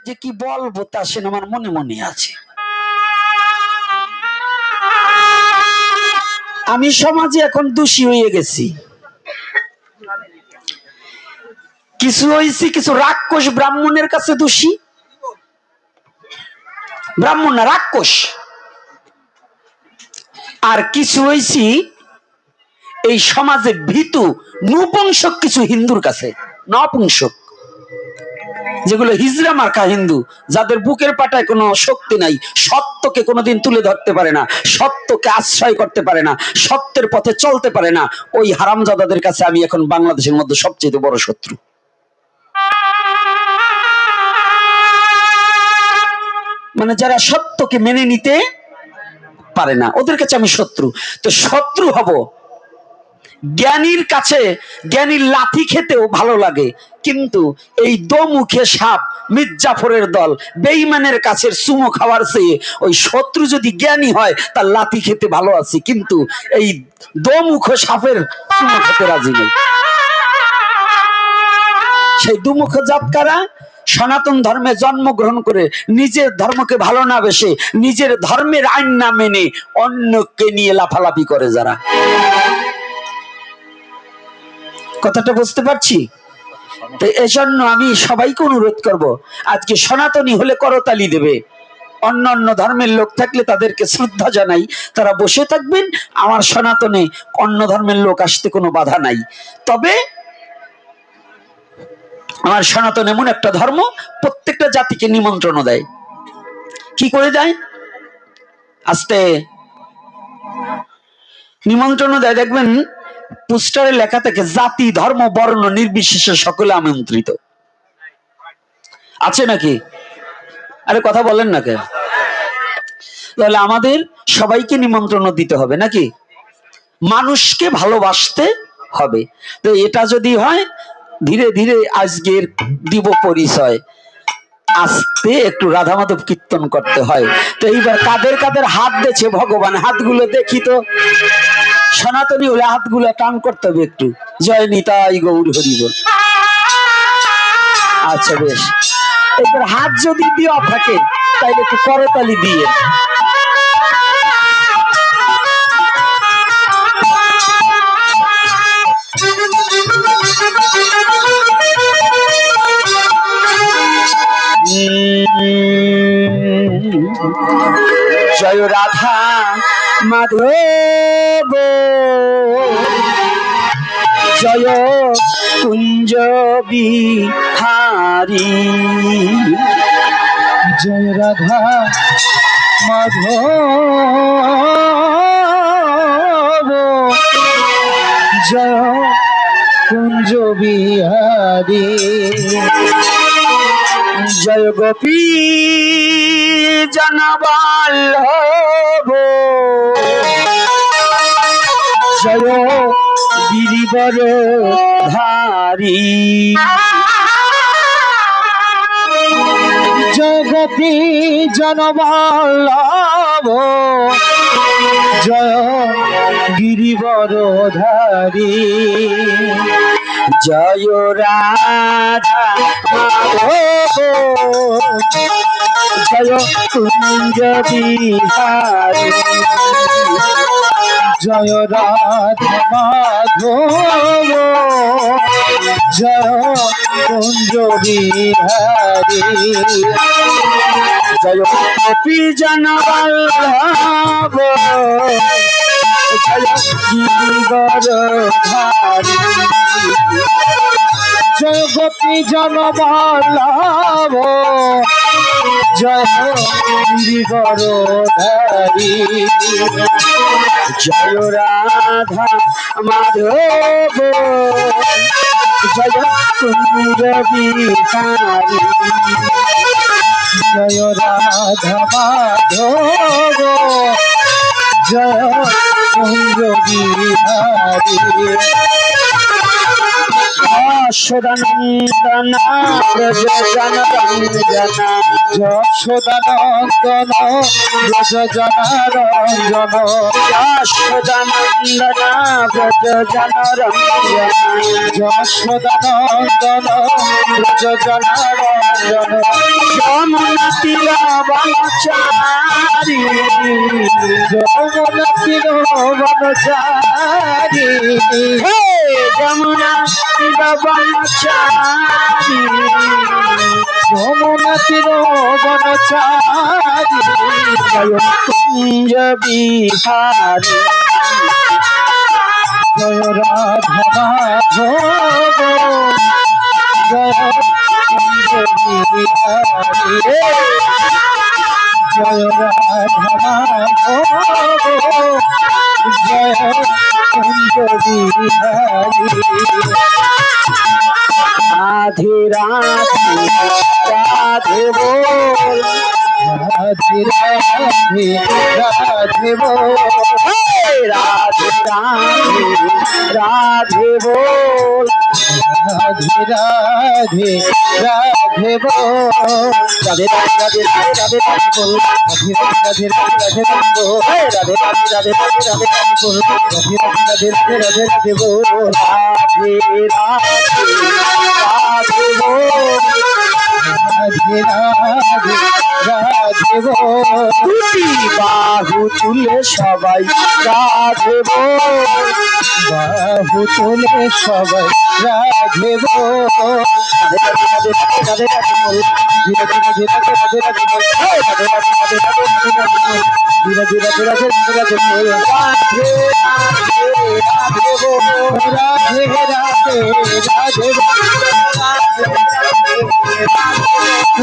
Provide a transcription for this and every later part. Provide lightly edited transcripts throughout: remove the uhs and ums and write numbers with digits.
যে কি বলবো তা সে আমার মনে মনে আছে। আমি সমাজে এখন দোষী হয়ে গেছি, কিছু হয়েছি কিছু রাক্ষস ব্রাহ্মণের কাছে দোষী, ব্রাহ্মণ না রাক্ষস, আর কিছু হয়েছি এই সমাজে ভীতু নপুংসক কিছু হিন্দুর কাছে। নপুংসক যেগুলো হিজড়া মার্কা হিন্দু, যাদের বুকের পাটায় কোনো শক্তি নাই, সত্যকে কোনোদিন তুলে ধরতে পারে না, সত্যকে আশ্রয় করতে পারে না, সত্যের পথে চলতে পারে না, ওই হারামজাদাদের কাছে আমি এখন বাংলাদেশের মধ্যে সবচেয়ে বড় শত্রু। মানে যারা সত্যকে মেনে নিতে পারে না, ওদের কাছে আমি শত্রু। তো শত্রু হব। জ্ঞানীর কাছে জ্ঞানীর লাথি খেতেও ভালো লাগে, কিন্তু এই দোমুখে সাপ মির্জাফরের দল বেঈমানের কাছে চুমো খাওয়ার চেয়ে ওই শত্রু যদি জ্ঞানী হয় তার লাথি খেতে ভালো আছি, কিন্তু এই দোমুখ সাপের চুমো খেতে রাজি নেই। সেই দুমুখ জাতকারা সনাতন ধর্মে জন্মগ্রহণ করে নিজের ধর্মকে ভালো না বেসে নিজের ধর্মের আইন না মেনে অন্যকে নিয়ে লাফালাফি করে যারা। কথাটা বুঝতে পারছি? তো এজন্য আমি সবাইকে অনুরোধ করব, আজকে সনাতনী হলে করতালি দেবে, অন্য অন্য ধর্মের লোক থাকলে তাদেরকে শ্রদ্ধা জানাই, তারা বসে থাকবেন। আমার সনাতনে অন্য ধর্মের লোক আসতে কোনো বাধা নাই। তবে আমার সনাতন এমন একটা ধর্ম প্রত্যেকটা জাতিকে নিমন্ত্রণ দেয়। কি করে দেয়? আস্তে নিমন্ত্রণ দেয়, দেখবেন পোস্টারে লেখা থাকে জাতি ধর্ম বর্ণ নির্বিশেষে সকলে আমন্ত্রিত। আছে নাকি? আরে কথা বলেন না কেন? তাহলে আমাদের সবাইকে নিমন্ত্রণ দিতে হবে নাকি? মানুষকে ভালোবাসতে হবে। তো এটা যদি হয়, ধীরে ধীরে আজকের দিব পরিচয়, আস্তে একটু রাধা মাধব কীর্তন করতে হয়। তো এইবার কাদের কাদের হাত দিয়েছে ভগবান, হাতগুলো দেখি তো। সনাতনী হলে হাতগুলো টান করতে হবে একটু, জয় নিতাই গৌর হরি বল। আচ্ছা বেশ, এবার হাত যদি দেওয়া থাকে তাইলে একটু করতালি দিয়ে। জয় রাধা মাধব জয় কুঞ্জ বিহারী, জয় রাধা মাধব জয় কুঞ্জ বিহারী, জয় গোপী জনবল্লভ জয় গিরিবর ধারী, জয় গোপী জনবল্লভ জয় গিরিবর ধারী, জয় রাধা মাধব জয় কুঞ্জ বিহারী, জয় রাধা মাধব জয় কুঞ্জ বিহারী, জয় গোপী জনবল্লভ জয় গিরিবর ধারী, জয় গোপী জনবল্লভ জয় গিরিবর ধারী, জয় রাধা মাধব জয় কুঞ্জ বিহারী, জয় রাধা মাধব জয় কুঞ্জ বিহারী, যশোদানন্দন ব্রজ জনরঞ্জন যশোদানন্দন ব্রজ জনরঞ্জন যশোদানন্দন ব্রজ জনরঞ্জন যশোদানন্দন ব্রজ জনরঞ্জন বনচারী যমুনা তীর বনচারী হে যমুনা তীর বনচারী যমুনা তীর বনচারী কুঞ্জ বিহারী জয় রাধা মাধব জয় কুঞ্জ বিহারী জয় রাধা মাধব জয় কুঞ্জ বিহারী রাধে রাধে রাধে বল রাধে রাধে রাধে বল হে রাধে রাধে রাধে বল রাধে রাধে রাধে বল রাধে রাধে রাধে রাধে রাধে রাধে বল রাধে রাধে রাধে রাধে বল হে রাধে রাধে রাধে রাধে রাধে রাধে বল রাধে রাধে রাধে রাধে রাধে বল রাধে রাধে রাধে বল রাধে রাধে রাধে বল দুটি বাহু তুলে সবাই রাধে বল বাহু তুলে সবাই রাধে বল রাধে রাধে রাধে রাধে রাধে বল ধীরে ধীরে ধীরে ধীরে রাধে বল হে রাধে রাধে রাধে রাধে রাধে রাধে বল ধীরে ধীরে ধীরে ধীরে রাধে বল রাধে রাধে রাধে বল রাধে রাধে রাধে বল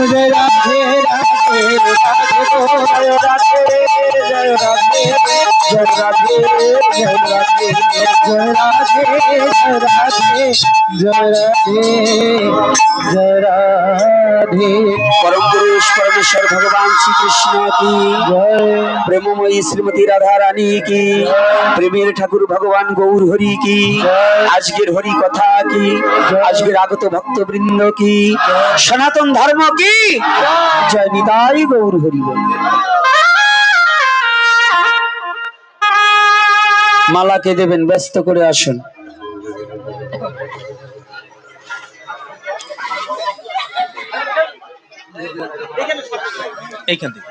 রাধে রাধে রাধে রাধে বল জয় রাধে জয় রাধে জয় রাধে জয় রাধে জয় রাধে জয় রাধে জয় রাধে জয় রাধে परम पुरुष परमेश्वर भगवान श्री कृष्ण की জয় प्रेममयी श्रीमती राधा रानी की प्रेमेर ठाकुर भगवान गौर हरि की आजकेर हरि कथा की आजकेर आगत भक्त वृंद की सनातन धर्म की जय निताई गौर हरि बोल। माला के देवें व्यस्त करे आसुन এইখান থেকে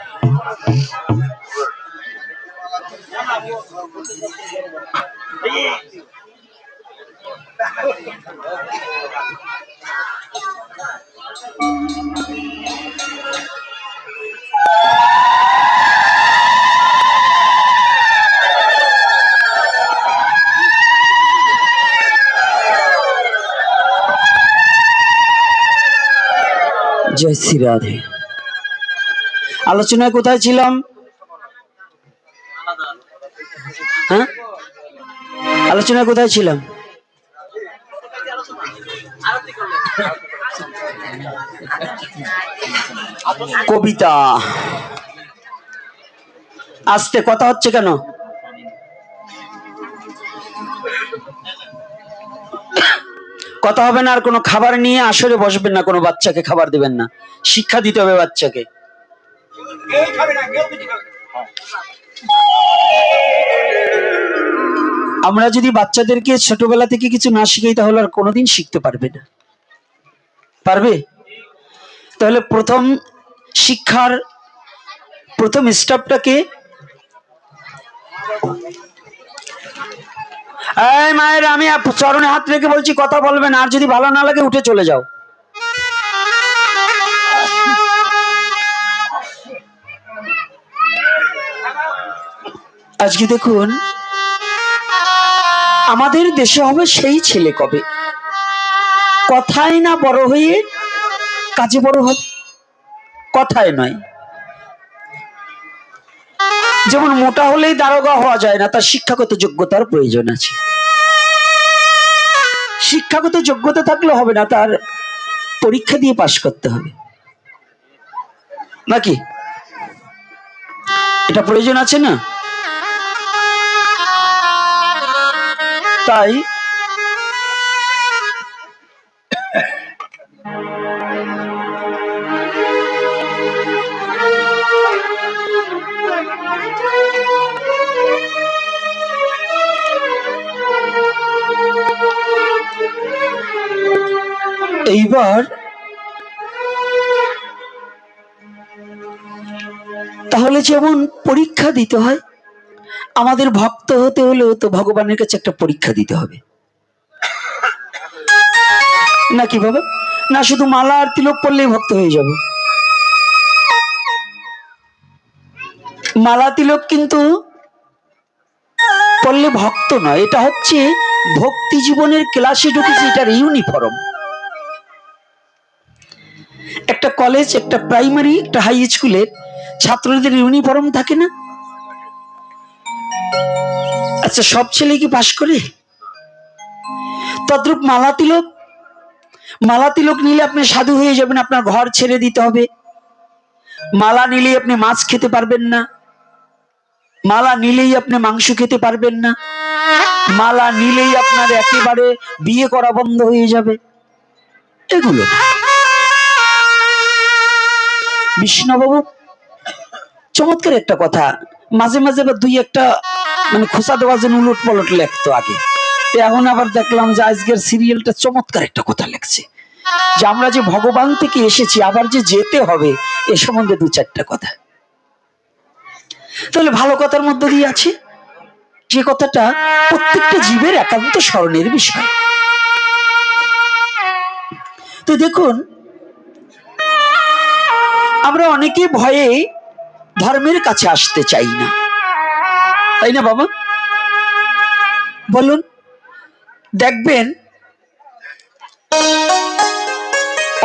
जय श्री राधे। আলোচনায় কোথায় ছিলাম? হ্যাঁ, আলোচনায় কোথায় ছিলাম? কবিতা। আস্তে কথা হচ্ছে কেন? কথা হবে না। আর কোনো খাবার নিয়ে আসরে বসবেন না, কোনো বাচ্চাকে খাবার দিবেন না, শিক্ষা দিতে হবে বাচ্চাকে। আমরা যদি বাচ্চাদেরকে ছোটবেলা থেকে কিছু না শিখাই তাহলে আর কোনোদিন শিখতে পারবে না। পারবে? তাহলে প্রথম শিক্ষার প্রথম স্টেপটাকে, এই মায়ের আমি চরণে হাত রেখে বলছি কথা বলবেন, আর যদি ভালো না লাগে উঠে চলে যাও। আজকে দেখুন আমাদের দেশে হবে সেই ছেলে কবে কথায় না বড় হয়ে কাজে বড় হবে, কথায় নয়। যেমন মোটা হলেই দারোগা হওয়া যায় না, তার শিক্ষাগত যোগ্যতার প্রয়োজন আছে। শিক্ষাগত যোগ্যতা থাকলে হবে না, তার পরীক্ষা দিয়ে পাশ করতে হবে নাকি? এটা প্রয়োজন আছে না? তাই এইবার তাহলে যেমন পরীক্ষা দিতে হয়, আমাদের ভক্ত হতে হলেও তো ভগবানের কাছে একটা পরীক্ষা দিতে হবে, না কি বাবা? না শুধু মালা আর তিলক পড়লেই ভক্ত হয়ে যাব? মালা তিলক কিন্তু পড়লে ভক্ত নয়, এটা হচ্ছে ভক্তি জীবনের ক্লাসে ঢুকেছে, এটার ইউনিফর্ম। একটা কলেজ, একটা প্রাইমারি, একটা হাই স্কুলের ছাত্রদের ইউনিফর্ম থাকে না? আচ্ছা, সব ছেলে কি পাশ করে? তদ্রূপ মালা তিলক, মালা তিলক নিলে আপনি সাধু হয়ে যাবেন, আপনার ঘর ছেড়ে দিতে হবে। মালা নিলেই আপনি মাছ খেতে পারবেন না, মালা নিলেই আপনি মাংস খেতে পারবেন না, মালা নিলেই আপনার একেবারে বিয়ে করা বন্ধ হয়ে যাবে। এগুলো বিষ্ণুবাবু চমৎকার একটা কথা, মাঝে মাঝে বা দুই একটা মানে খোঁচা দেওয়ার জন্য উলট পলট লেখতো আগে, এখন আবার দেখলাম যে আজকের সিরিয়ালটা চমৎকার একটা কথা লেখছে, যে আমরা যে ভগবান থেকে এসেছি আবার যে যেতে হবে এ সম্বন্ধে দু চারটা কথা। তাহলে ভালো কথার মধ্যে দিয়ে আছে যে কথাটা প্রত্যেকটা জীবের একান্ত স্মরণের বিষয়। তো দেখুন, আমরা অনেকে ভয়ে ধর্মের কাছে আসতে চাই না, তাই না বাবা? বলুন, দেখবেন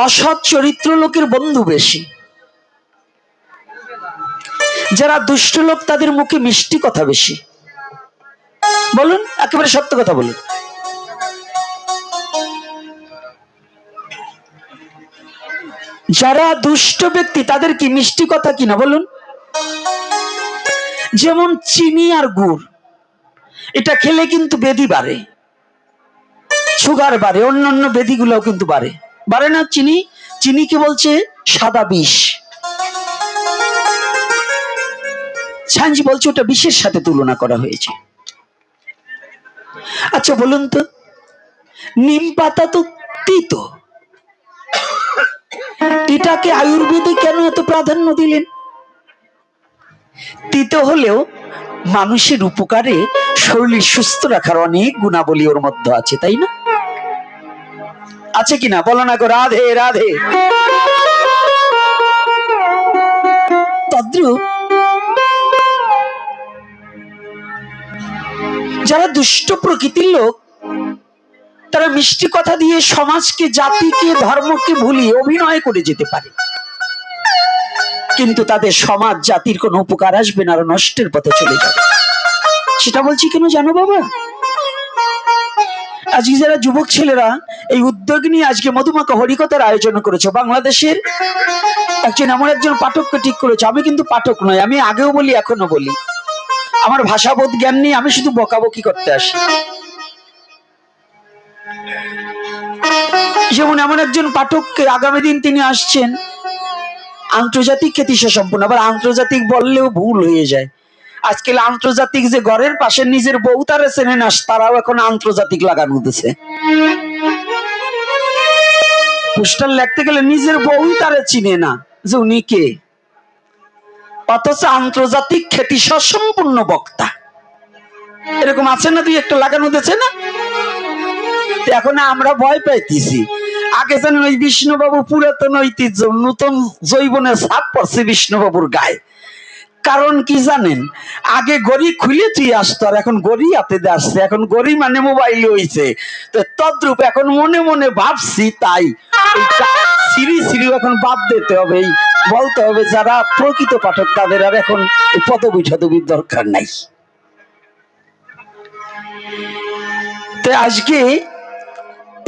অসৎ চরিত্র লোকের বন্ধু বেশি, যারা দুষ্ট লোক তাদের মুখে মিষ্টি কথা বেশি। বলুন, একেবারে সত্য কথা বলুন। যারা দুষ্ট ব্যক্তি তাদের কি মিষ্টি কথা কিনা বলুন? যেমন চিনি আর গুড়, এটা খেলে কিন্তু বেদি বাড়ে, সুগার বাড়ে, অন্যান্য বেদিগুলোও কিন্তু বাড়ে, বাড়ে না? চিনি, চিনিকে বলছে সাদা বিষ, সায়েন্স বলছে ওটা বিষের সাথে তুলনা করা হয়েছে। আচ্ছা বলুন তো, নিম পাতা তো তিতো, এটাকে আয়ুর্বেদে কেন এত প্রাধান্য দিলেন? তিতো হলেও মানুষের উপকারে, শরীর সুস্থ রাখার অনেক গুণাবলী ওর মধ্যে আছে, তাই না? আছে কিনা বলো না গো? রাধে রাধে। তদ্রূপ যারা দুষ্ট প্রকৃতির লোক, তারা মিষ্টি কথা দিয়ে সমাজকে, জাতিকে, ধর্মকে ভুলিয়ে অভিনয় করে যেতে পারে, কিন্তু তাদের সমাজ জাতির কোনো উপকার আসবে না, আরো নষ্টের পথে চলে যাবে। সেটা বলছি কেন জানো বাবা? আজকে যারা যুবক ছেলেরা এই উদ্যোগ নিয়ে আজকে মধুমাখা হরিকথার আয়োজন করেছে, বাংলাদেশের একজন এমন একজন পাঠককে ঠিক করেছে। আমি কিন্তু পাঠক নয়, আমি আগেও বলি এখনো বলি, আমার ভাষাবোধ জ্ঞান নেই, আমি শুধু বকাবকি করতে আসি। যেমন এমন একজন পাঠককে আগামী দিন তিনি আসছেন আন্তর্জাতিক খ্যাতি সম্পন্ন, আবার আন্তর্জাতিক বললেও ভুল হয়ে যায়। আজকাল আন্তর্জাতিক যে ঘরের পাশে নিজের বউ তারা চেনে না, তারাও এখন আন্তর্জাতিক লাগানো দিচ্ছে। পোস্টার লিখতে গেলে নিজের বউ তারা চিনে না যে উনি কে, অথচ আন্তর্জাতিক খ্যাতি সম্পূর্ণ বক্তা। এরকম আছে না? দুই একটা লাগানো দিচ্ছে না? এখন আমরা ভয় পাইতেছি। আগে জানেন ওই বিষ্ণুবাবু পুরাতন ঐতিহ্য, নতুন যৌবনের ছাপ পড়ছে বিষ্ণুবাবুর গায়ে। কারণ কি জানেন? আগে গড়ি খুলে তুই আসতো, আর এখন গড়ি হাতে আসছে, এখন গড়ি মানে মোবাইল হইছে। তো তদ্রূপ এখন মনে মনে ভাবছি, তাই সিঁড়ি সিঁড়ি এখন বাদ দিতে হবে, এই বলতে হবে যারা প্রকৃত পাঠক তাদের আর এখন এই পদবি টদবির দরকার নাই। তো আজকে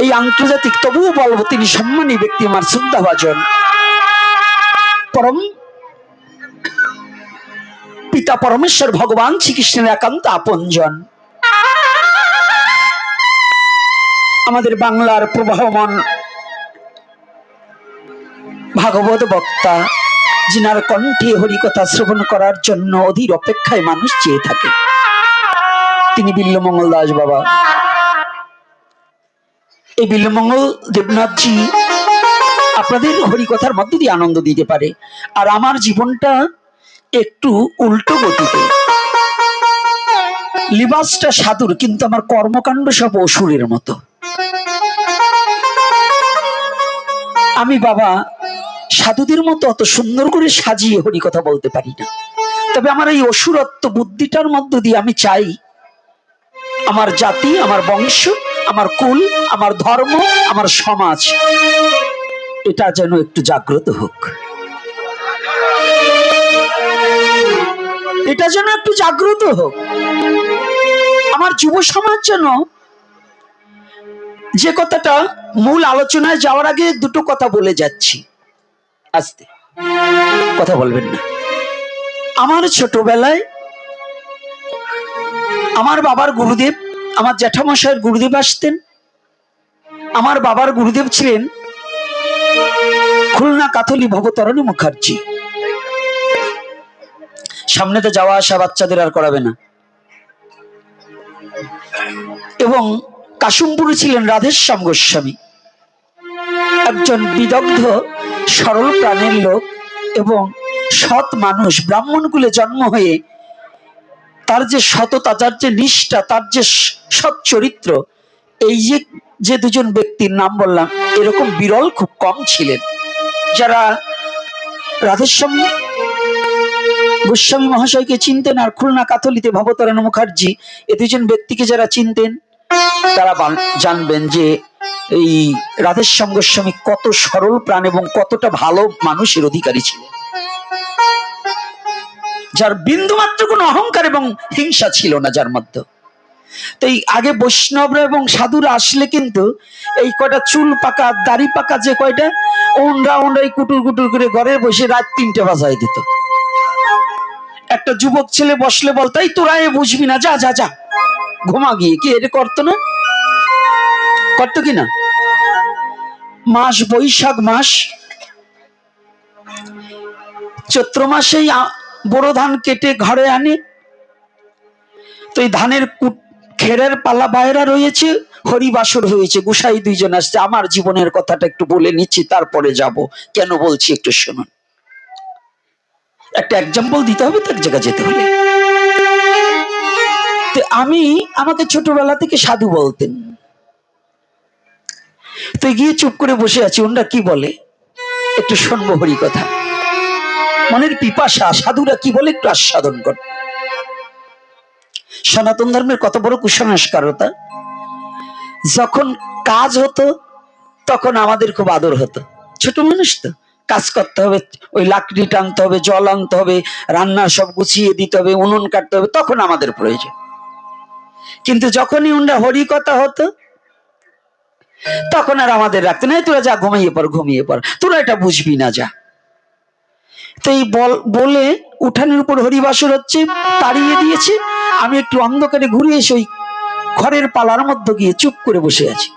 এই আন্তর্জাতিক, তবুও বলবো তিনি সম্মানী ব্যক্তি, আমার শ্রদ্ধাভাজন পরম পিতা পরমেশ্বর ভগবান শ্রীকৃষ্ণের একান্ত আপনজন, আমাদের বাংলার প্রবাহমান ভাগবত বক্তা, যিনার কণ্ঠে হরিকথা শ্রবণ করার জন্য অধীর অপেক্ষায় মানুষ চেয়ে থাকে, তিনি বিল্লমঙ্গল দাস বাবা। এই বিল্লমঙ্গল দেবনাথজি আপনাদের হরিকথার মধ্যে দিয়ে আনন্দ দিতে পারে। আর আমার জীবনটা একটু উল্টো গতিতে। লিবাসটা সাধুর, কিন্তু আমার কর্মকাণ্ড সব অসুরের মতো। আমি বাবা সাধুদের মতো অত সুন্দর করে সাজিয়ে হরি কথা বলতে পারি না, তবে আমার এই অসুরত্ব বুদ্ধিটার মধ্য দিয়ে আমি চাই আমার জাতি, আমার বংশ, আমার কুল, আমার ধর্ম, আমার সমাজ, এটা যেন একটু জাগ্রত হোক, এটা যেন একটু জাগ্রত হোক। আমার যুব সমাজ যেন, যে কথাটা মূল আলোচনায় যাওয়ার আগে দুটো কথা বলে যাচ্ছি, আস্তে কথা বলবেন না। আমার ছোটবেলায় আমার বাবার গুরুদেব, আমার জ্যাঠামশাইয়ের গুরুদেব আসতেন। আমার বাবার গুরুদেব ছিলেন খুলনা কাথলি ভবতারিণী মুখার্জি। সামনেতে যাওয়া আসা বাচ্চাদের আর করাবে না। এবং কাশিমপুরে ছিলেন রাধেশ্যাম গোস্বামী, একজন বিদগ্ধ সরল প্রাণের লোক এবং সৎ মানুষ। ব্রাহ্মণ কুলে জন্ম হয়ে তার যে সততা, তার যে নিষ্ঠা, তার যে সৎ চরিত্র, এই যে দুজন ব্যক্তির নাম বললাম, এরকম বিরল খুব কম ছিলেন। যারা রাধেশ্যাম গোস্বামী মহাশয়কে চিনতেন আর খুলনা কাথলিতে ভবতারিণী মুখার্জি, এই দুজন ব্যক্তিকে যারা চিনতেন তারা জানবেন যে এই রাধেশ্যাম গোস্বামী কত সরল প্রাণ এবং কতটা ভালো মানুষের অধিকারী ছিলেন, যার বিন্দুমাত্র কোনো অহংকার এবং হিংসা ছিল না যার মধ্যে। তো এই আগে বৈষ্ণবরা এবং সাধুরা আসলে কিন্তু এই কয়টা চুল পাকা দাড়ি পাকা যে কয়টা ওনরা কুটুর কুটুর করে ঘরে বসে রাত 3টে বাজায় দিত। একটা যুবক ছেলে বসলে বলতো, এই তোরা এ বুঝবি না, যা যা যা ঘুমা গিয়ে। কি এটা করতো না? করতো কিনা? মাস বৈশাখ মাস, চৈত্র মাসেই বড় ধান কেটে ঘরে আনে। তো এই ধানের খেরের পালা বাইরা রয়েছে, হরিবাসর হয়েছে, গোসাই দুইজন আসছে। আমার জীবনের কথাটা একটু বলে নিচ্ছি, তারপরে যাব। কেন বলছি একটু শুনুন। একটা এক্সাম্পল দিতে হবে তো এক জায়গায় যেতে হলে। আমাকে ছোটবেলা থেকে সাধু বলতেন। তো গিয়ে চুপ করে বসে আছি, ওনরা কি বলে একটু শুনবো হরি কথা। মনের পিপাসা, সাধুরা কি বলে একটু আস্বাদন কর। সনাতন ধর্মের কত বড় কুসংস্কারতা। যখন কাজ হতো তখন আমাদের খুব আদর হতো। ছোট মানুষ তো, কাজ করতে হবে, ওই লাকড়ি টানতে হবে, জল আনতে হবে, রান্না সব গুছিয়ে দিতে হবে, উনুন কাটতে হবে, তখন আমাদের প্রয়োজন। কিন্তু যখনই ওনরা হরি কথা হতো তখন আর আমাদের রাখতে নাই, তোরা যা ঘুমিয়ে পড়, তোরা এটা বুঝবি না, যা। তো এই বলে উঠানের উপর হরিবাসর হচ্ছে, তাড়িয়ে দিয়েছে। আমি একটু অন্ধকারে ঘুরে এসে ওই ঘরের পালার মধ্যে গিয়ে চুপ করে বসে আছি।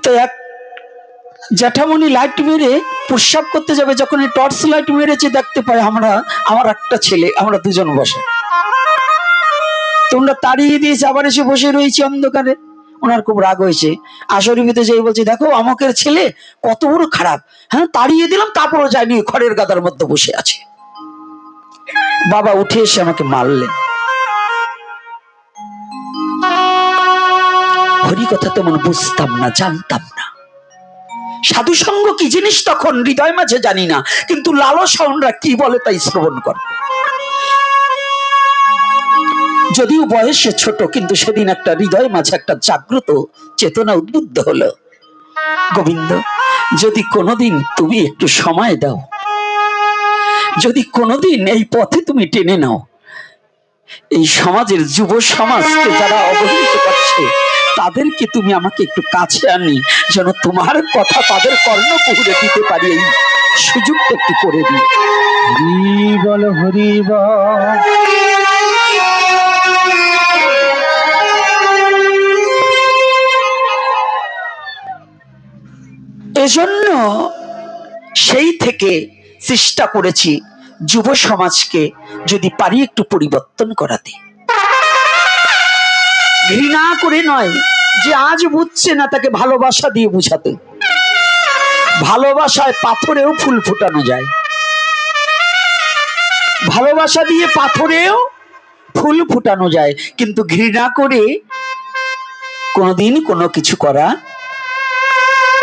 তো এক জ্যাঠামণি লাইট মেরে প্রস্রাব করতে যাবে, যখন এই টর্চ লাইট মেরেছে দেখতে পাই আমার একটা ছেলে, আমরা দুজন বসে। তোমরা তাড়িয়ে দিয়েছে, আবার এসে বসে রয়েছি অন্ধকারে। ওনার খুব রাগ হয়েছে। আসরিবিতে যেই বলছে, দেখো আমাকের ছেলে কত বড় খারাপ, হ্যাঁ তাড়িয়ে দিলাম তারপরও যায়নি, খড়ের গাদার মধ্যে বসে আছে। বাবা উঠে এসে আমাকে মারলেন। হরি কথা তেমন বুঝতাম না, জানতাম না। সাধু সঙ্গ কি জিনিস তখন হৃদয় মাঝে জানি না, কিন্তু লালসা ওনরা কি বলে তাই শ্রবণ কর। যদিও বয়সে ছোট, কিন্তু সেদিন একটা হৃদয় মাঝে একটা জাগ্রত চেতনা উদ্বুদ্ধ হলো। গোবিন্দ, যদি কোনোদিন তুমি একটু সময় দাও, যদি কোনোদিন এই পথে তুমি টেনে নাও, এই সমাজের যুব সমাজকে যারা অবহেলিত করছে তাদেরকে তুমি আমাকে একটু কাছে আনি, যেন তোমার কথা তাদের কর্ণকুহরে দিতে পারি, এই সুযোগটা একটু করে দিই। হরি বল হরি বল। এজন্য সেই থেকে চেষ্টা করেছি যুব সমাজকে যদি পারি একটু পরিবর্তন করাতে। ঘৃণা করে নয়, যে আজ বুঝছে না তাকে ভালোবাসা দিয়ে বুঝাতে। ভালোবাসায় পাথরেও ফুল ফোটানো যায়, ভালোবাসা দিয়ে পাথরেও ফুল ফোটানো যায়, কিন্তু ঘৃণা করে কোনোদিন কোনো কিছু করা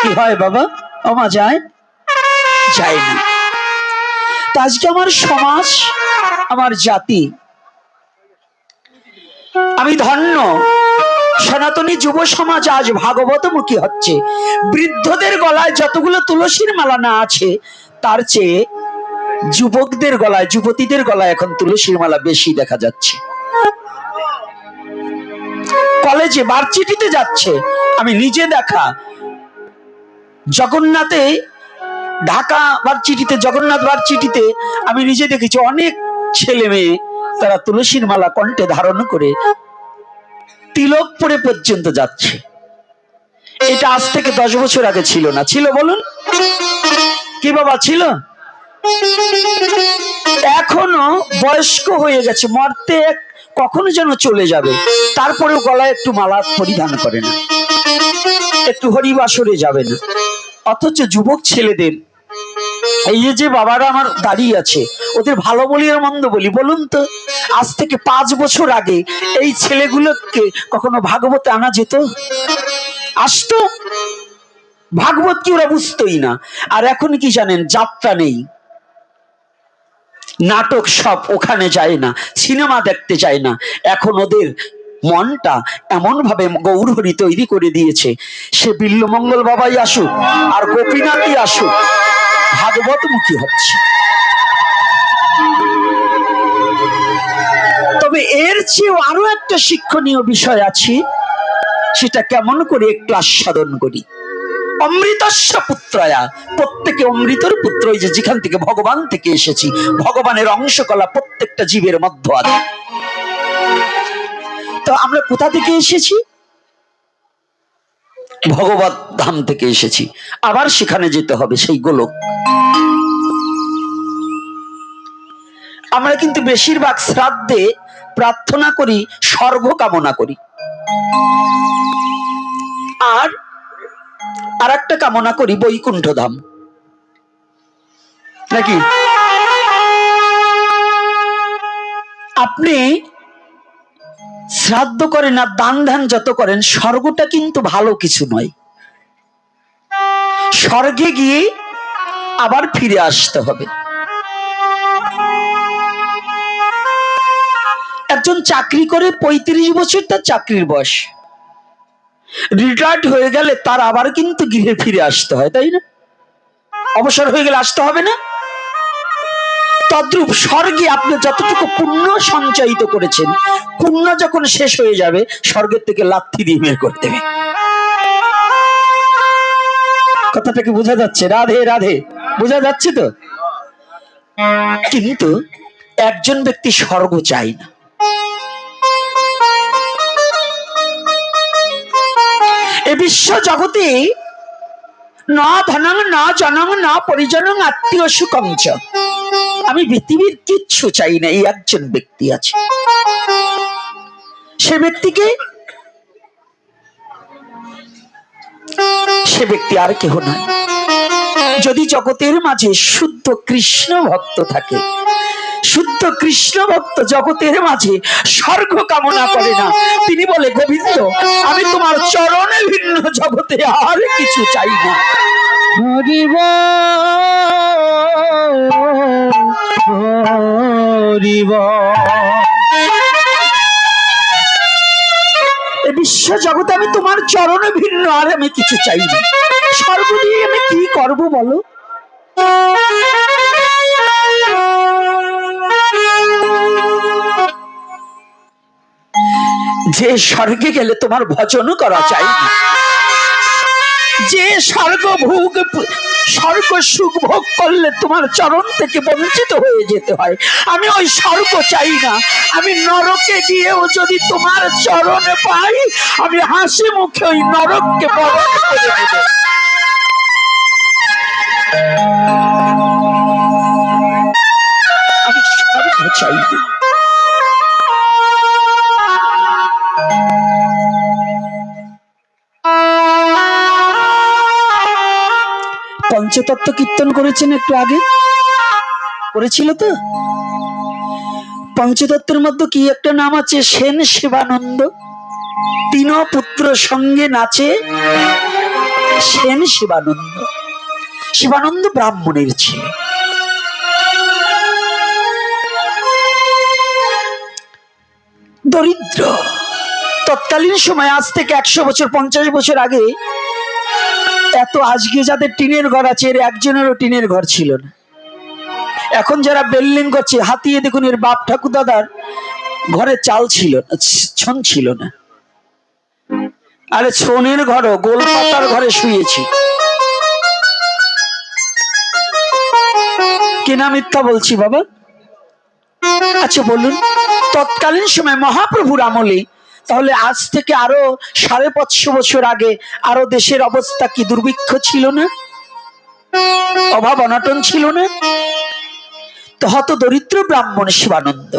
কি হয় বাবা? ওমা যায় যায় না। তো আজকে আমার সমাজ, আমার জাতি, আমি ধন্য সনাতনী যুব সমাজ আজ ভাগবতমুখী হচ্ছে। বৃদ্ধদের গলায় যতগুলো তুলসীর মালা না আছে, তার চেয়ে যুবকদের গলায়, যুবতীদের গলায় এখন তুলসীর মালা বেশি দেখা যাচ্ছে। কলেজে ভার্সিটিতে যাচ্ছে, আমি নিজে দেখা, জগন্নাথে, ঢাকা ভার্সিটিতে, জগন্নাথ ভার্সিটিতে আমি নিজে দেখেছি অনেক ছেলে মেয়ে তারা তুলসীর মালা কণ্ঠে ধারণ করে তিলক পরে পর্যন্ত যাচ্ছে। এটা আজ থেকে 10 বছর আগে ছিল না। ছিল বলুন? কি বাবা ছিল? এখনো বয়স্ক হয়ে গেছে, মরতে কখনো যেন চলে যাবে, তারপরেও গলায় একটু মালা পরিধান করে না, একটু হরিবাসরে যাবে না। অথচ যুবক ছেলেদের, এই যে বাবারা আমার দাঁড়িয়ে আছে, ওদের ভালো বলি আর মন্দ বলি বলুন তো? আজ থেকে 5 বছর আগে এই ছেলেগুলোকে কখনো ভাগবতে আনা যেত? আসতো? ভাগবত কি ওরা বুঝতোই না। আর এখন কি জানেন? যাত্রা নেই, নাটক সব ওখানে যায় না, সিনেমা দেখতে যায় না। এখন ওদের মনটা এমন ভাবে গৌরহরি তৈরি করে দিয়েছে, সে বিল্লমঙ্গল বাবাই আসুক আর গোপীনাথই আসুক, ভাগবতমুখী হচ্ছে। তবে এর চেয়েও আরো একটা শিক্ষণীয় বিষয় আছে, সেটা কেমন করে একটু আস্বাদন করি। অমৃতস্য পুত্রয়া, প্রত্যেকে অমৃতর পুত্র, যে যেখান থেকে ভগবান থেকে এসেছি, ভগবানের অংশকলা প্রত্যেকটা জীবের মধ্যে আছে। তো আমরা কোথা থেকে এসেছি? ভগবত ধাম থেকে এসেছি, আবার সেখানে যেতে হবে, সেই গোলক। আমরা কিন্তু বেশিরভাগ শ্রাদ্ধে প্রার্থনা করি, স্বর্গ কামনা করি, আর একটা কামনা করি বৈকুণ্ঠ ধাম, নাকি? আপনি শ্রাদ্ধ করেন আর দান ধ্যান যত করেন, স্বর্গটা কিন্তু ভালো কিছু নয়। স্বর্গে গিয়ে আবার ফিরে আসতে হবে। একজন চাকরি করে 35 বছর তার চাকরির বয়স, রিটায়ার্ড হয়ে গেলে তার আবার কিন্তু গৃহে ফিরে আসতে হয়, তাই না? অবসর হয়ে গেলে আসতে হবে না? তদ্রূপ স্বর্গে আপনি যতটুকু পুণ্য সঞ্চয়িত করেছেন, পুণ্য যখন শেষ হয়ে যাবে, স্বর্গের থেকে লাথি দিয়ে বের করে দেবে। কথাটা কি বোঝা যাচ্ছে? রাধে রাধে, বোঝা যাচ্ছে তো? কিন্তু একজন ব্যক্তি স্বর্গ চাই না। এ বিশ্ব জগতে না ধনং না জনং না পরিজনং আত্মীয় সুখং চ, আমি পৃথিবীর কিচ্ছু চাই না। এই একজন ব্যক্তি আছে, সে ব্যক্তি আর কেহ নয়। যদি জগতের মাঝে শুদ্ধ কৃষ্ণ ভক্ত থাকে, শুদ্ধ কৃষ্ণ ভক্ত জগতের মাঝে স্বর্গ কামনা করে না। তিনি বলে, গোবিন্দ, আমি তোমার চরণে ভিন্ন জগতে আর কিছু চাই না। হরি বল। এ বিশ্ব জগতে আমি তোমার চরণে ভিন্ন আর আমি কিছু চাই না। স্বর্গ দিয়ে আমি কি করব বলো? যে স্বর্গে গেলে তোমার ভজন করা চাই না, যে স্বর্গ সুখ ভোগ করলে তোমার চরণ থেকে বঞ্চিত হয়ে যেতে হয়, আমি ওই স্বর্গ চাই না। আমি নরকে গিয়েও যদি তোমার চরণ পাই, আমি হাসি মুখে ওই নরককে বরণ করে নেব। আমি স্বর্গ চাই না। পঞ্চতত্ত্ব কীর্তন করেছেন একটু আগে, করেছিল তো? পঞ্চতত্ত্বের মধ্যে কি একটা নাম আছে, সেন শিবানন্দ। তিন পুত্র সঙ্গে নাচে সেন শিবানন্দ। শিবানন্দ ব্রাহ্মণের ছেলে। দরিদ্র। তৎকালীন সময়, আজ থেকে 100 বছর 50 বছর আগে, এত আজকে যাদের টিনের ঘর আছে এর একজনেরও টিনের ঘর ছিল না। এখন যারা বিল্ডিং করছে, হাতিয়ে দেখুন এর বাপ ঠাকুর দাদার ঘরে চাল ছিল না, ছন ছিল না। আরে ছনের ঘরও গোল পাতার ঘরে শুয়েছি। কিনা মিথ্যা বলছি বাবা? আচ্ছা বলুন, তৎকালীন সময় মহাপ্রভুর আমলে, তাহলে আজ থেকে আরো 550 বছর আগে আরো দেশের অবস্থা কি দুর্ভিক্ষ ছিল না? অভাব অনটন ছিল না? তো হত দরিদ্র ব্রাহ্মণ শিবানন্দ,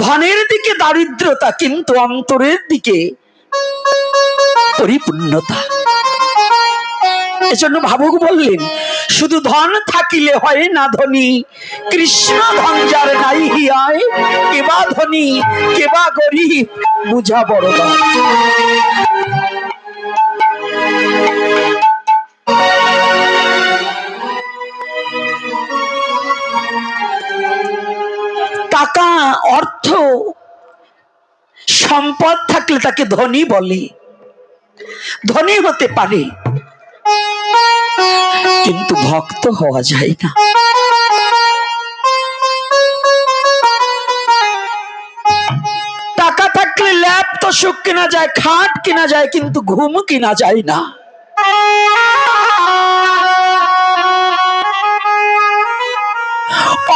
ধনের দিকে দারিদ্রতা, কিন্তু অন্তরের দিকে পরিপূর্ণতা। এজন্য ভাবুক বললেন, শুধু ধন থাকিলে হয় না ধনী, কৃষ্ণ ধন যার নাই হিয়ায়, কেবা ধনী কেবা গরিব বুঝা বড় দায়। টাকা অর্থ সম্পদ থাকলে তাকে ধনী বলে, ধনী হতে পারে, কিন্তু ভক্ত হওয়া যায় না। টাকা থাকলে ল্যাপ তোষক কেনা যায়, খাট কেনা যায়, কিন্তু ঘুম কেনা যায় না।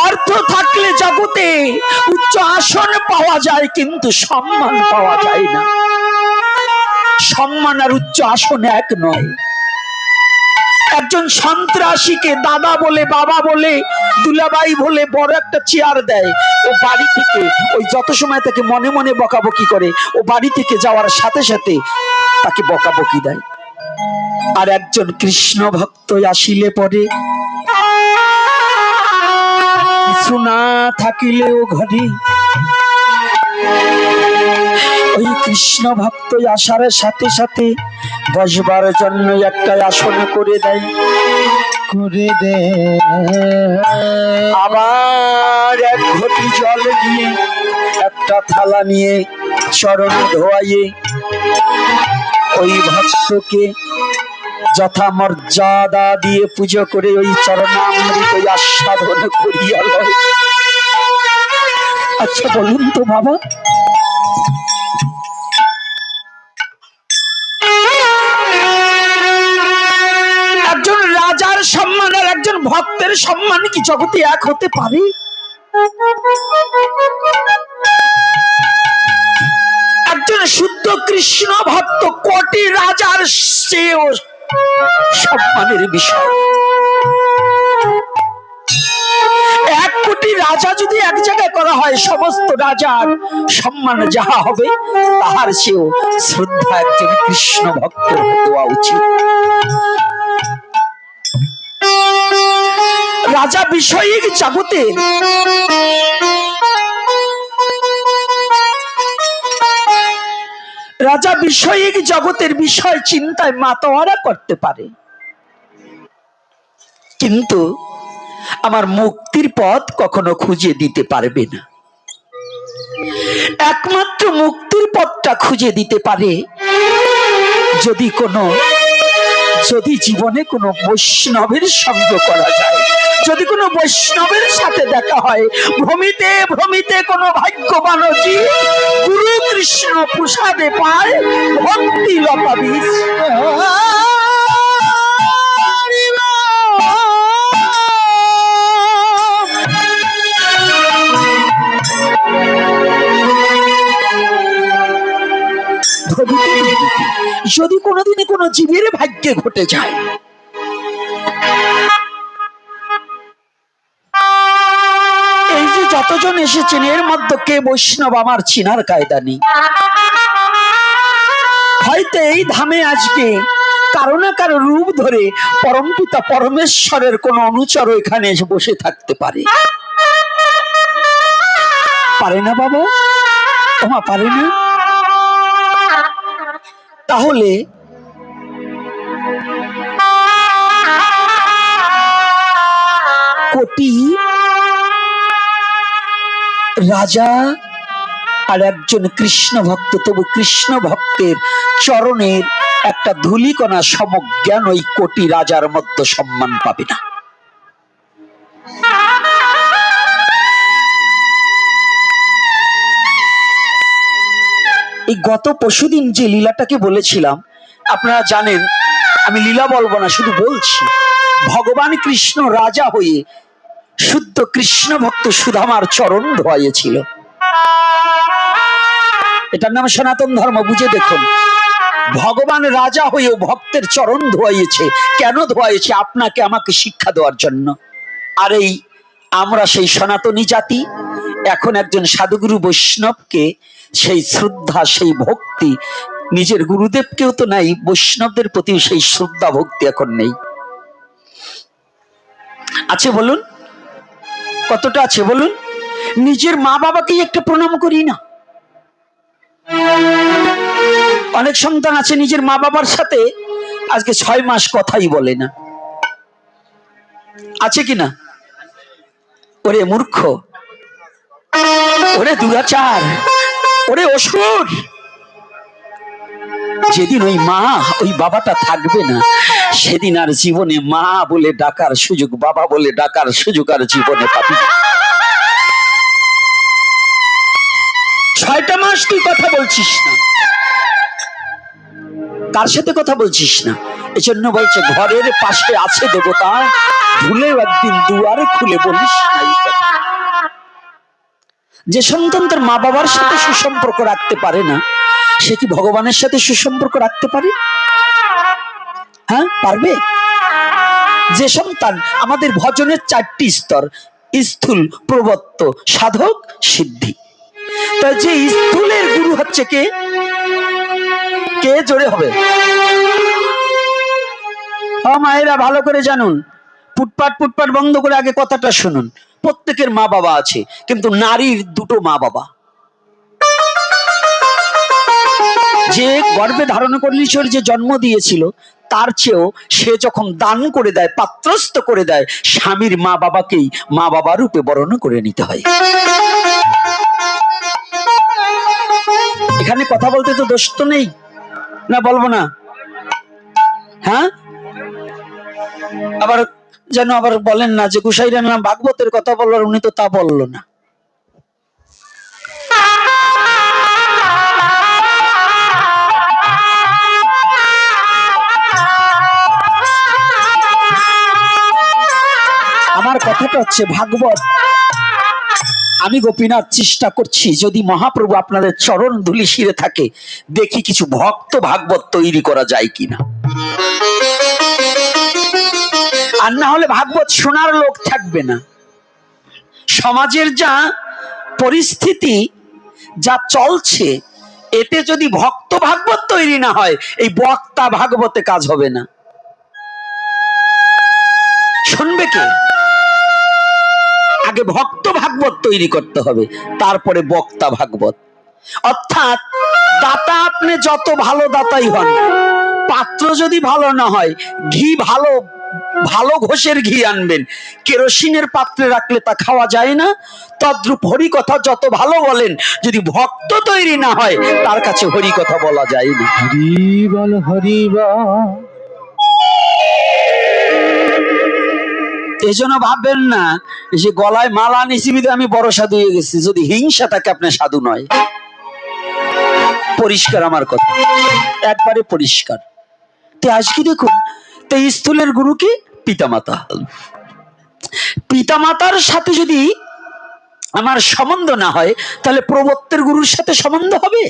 অর্থ থাকলে জগতে উচ্চ আসন পাওয়া যায়, কিন্তু সম্মান পাওয়া যায় না। সম্মান আর উচ্চ আসন এক নয়। একজন সন্ত্রাসীকে দাদা বলে, বাবা বলে, দুলাভাই বলে বড় একটা চেয়ার দেয়, ও বাড়ি থেকে ওই যত সময় তাকে মনে মনে বকাবকি করে, ও বাড়ি থেকে যাওয়ার সাথে সাথে তাকে বকাবকি দেয়। আর একজন কৃষ্ণ ভক্ত আসিলে পরে কিছু না থাকিলেও ঘরে ওই কৃষ্ণ ভক্ত আসার সাথে সাথে বসবার জন্য একটা আসন করে দেয়, করে দে। আবার এক ঘটি জল নিয়ে, একটা থালা নিয়ে চরণ ধোয়াইয়ে ওই ভক্তকে যথা মর্যাদা দিয়ে পুজো করে ওই চরণামৃত আস্বাদন করিয়া লয়। আচ্ছা বলুন তো বাবা, একজন রাজার সম্মান আর একজন ভক্তের সম্মান কি জগতে এক হতে পারে? একজন শুদ্ধ কৃষ্ণ ভক্ত কোটি রাজার চেয়েও সম্মানের বিষয়। 1 কোটি রাজা যদি এক জায়গায় করা হয়, সমস্ত রাজার সম্মান যাহা হবে তাহার চেয়েও শ্রদ্ধা একজন কৃষ্ণ ভক্ত হওয়া উচিত। রাজা বিষয়িক জগতে রাজা বিষয়িক জগতের বিষয় চিন্তায় মাতোয়ারা করতে পারে, কিন্তু আমার মুক্তির পথ কখনো খুঁজে দিতে পারবে না। একমাত্র মুক্তির পথটা খুঁজে দিতে পারে যদি জীবনে কোনো বৈষ্ণবের সঙ্গ করা যায়, যদি কোনো বৈষ্ণবের সাথে দেখা হয়। ভ্রমিতে ভ্রমিতে কোনো ভাগ্যবান জীব গুরু কৃষ্ণ প্রসাদে পায় ভক্তি লতা বীজ। যদি কোনোদিনই কোনো জীবের ভাগ্যে ঘটে যায়, এই যে যতজন এসেছেন এর মধ্যে কে বৈষ্ণব আমার চিনার কায়দা নেই। হয়তো এই ধামে আজকে কারো না কারো রূপ ধরে পরমপিতা পরমেশ্বরের কোন অনুচর এখানে এসে বসে থাকতে পারে, পারে না বাবা? ওমা পারে না? তাহলে কোটি রাজা আর একজন কৃষ্ণ ভক্ত, তবু কৃষ্ণ ভক্তের চরণের একটা ধূলিকণা সমজ্ঞান ওই কোটি রাজার মধ্যে সম্মান পাবে না। এই গত পরশুদিন যে লীলাটাকে বলেছিলাম, আপনারা জানেন, আমি লীলা বলবো না, শুধু বলছি ভগবান কৃষ্ণ রাজা হয়ে শুদ্ধ কৃষ্ণ ভক্ত সুদামার চরণ ধোয়াইয়েছিল। এটার নাম সনাতন ধর্ম, বুঝে দেখুন। ভগবান রাজা হয়েও ভক্তের চরণ ধোয়াইয়েছে। কেন ধোয়াইয়েছে? আপনাকে আমাকে শিক্ষা দেওয়ার জন্য। আর এই আমরা সেই সনাতনী জাতি এখন একজন সাধুগুরু বৈষ্ণবকে সেই শ্রদ্ধা, সেই ভক্তি, নিজের গুরুদেবকেও তো নাই, বৈষ্ণবদের প্রতি সেই শ্রদ্ধা ভক্তি এখন নেই। আছে বলুন? কতটা আছে বলুন? নিজের মা বাবাকেই একটা প্রণাম করি না। অনেক সন্তান আছে নিজের মা বাবার সাথে আজকে 6 মাস কথাই বলে না। আছে কিনা? ওরে মূর্খ, ওরে দুরাচার, ওরে অসুর। যেদিন ওই মা ওই বাবাটা থাকবে না, সেদিন আর জীবনে মা বলে ডাকার সুযোগ, বাবা বলে ডাকার সুযোগ আর জীবনে পাবি না। 6টা মাস তুই কথা বলছিস না, কার সাথে কথা বলছিস না? এজন্য বলছে ঘরের পাশে আছে দেবতা, ভুলেও একদিন দুয়ারে খুলে বলিস নাই কথা। যে সন্তান তার মা বাবার সাথে সুসম্পর্ক রাখতে পারে না, সে কি ভগবানের সাথে সুসম্পর্ক রাখতে পারে? হ্যাঁ, পারবে? যে সন্তান, আমাদের ভজনের 4টি স্তর, স্থূল, প্রবত্ত, সাধক, সিদ্ধি। তা যে স্থূলের গুরু হচ্ছে কে? কে? জোরে হবে। মায়েরা ভালো করে জানুন, পুটপাট পুটপাট বন্ধ করে আগে কথাটা শুনুন। প্রত্যেকের মা বাবা আছে, কিন্তু নারীর 2টো মা বাবা। যে গর্ভে ধারণ করলে যে জন্ম দিয়েছিল, তার চেয়েও সে যখন দান করে দেয়, পাত্রস্থ করে দেয়, স্বামীর মা বাবাকেই মা বাবা রূপে বরণ করে নিতে হয়। এখানে কথা বলতে তো দোষ তো নেই, না বলবো না? হ্যাঁ, আবার যেন আবার বলেন না যে গোসাইরা না ভাগবতের কথা বলবার, উনি তো তা বললো না। আমার কথাটা হচ্ছে ভাগবত। আমি গোপীনাথ চেষ্টা করছি, যদি মহাপ্রভু আপনাদের চরণ ধুলি শিরে থাকে, দেখি কিছু ভক্ত ভাগবত তৈরি করা যায় কিনা। আর না হলে ভাগবত শোনার লোক থাকবে না। সমাজের যা পরিস্থিতি, যা চলছে, এতে যদি ভক্ত ভাগবত তৈরি না হয়, এই বক্তা ভাগবতে কাজ হবে না। শুনবে কে? আগে ভক্ত ভাগবত তৈরি করতে হবে, তারপরে বক্তা ভাগবত। অর্থাৎ দাতা আপনি যত ভালো দাতাই হন, পাত্র যদি ভালো না হয়, ঘি ভালো ভালো ঘোষের ঘি আনবেন, কেরোসিনের পাত্রে রাখলে তা খাওয়া যায় না। তদ্রূপ হরি কথা যত ভালো বলেন, যদি ভক্ত তৈরি না হয়, তার কাছে হরি কথা বলা যায় না। হরি বল হরি বল। এই জন্য ভাববেন না যে গলায় মালা নিচিবিতে আমি বড় সাধু হয়ে গেছি। যদি হিংসা থাকে, আপনার সাধু নয়। পরিষ্কার আমার কথা, একবারে পরিষ্কার। তো আজকে দেখুন, তো স্থূলের গুরু কি? পিতামাতা। পিতামাতার সাথে যদি আমার সম্বন্ধ না হয়, তাহলে প্রবত্তের গুরুর সাথে সম্বন্ধ হবে?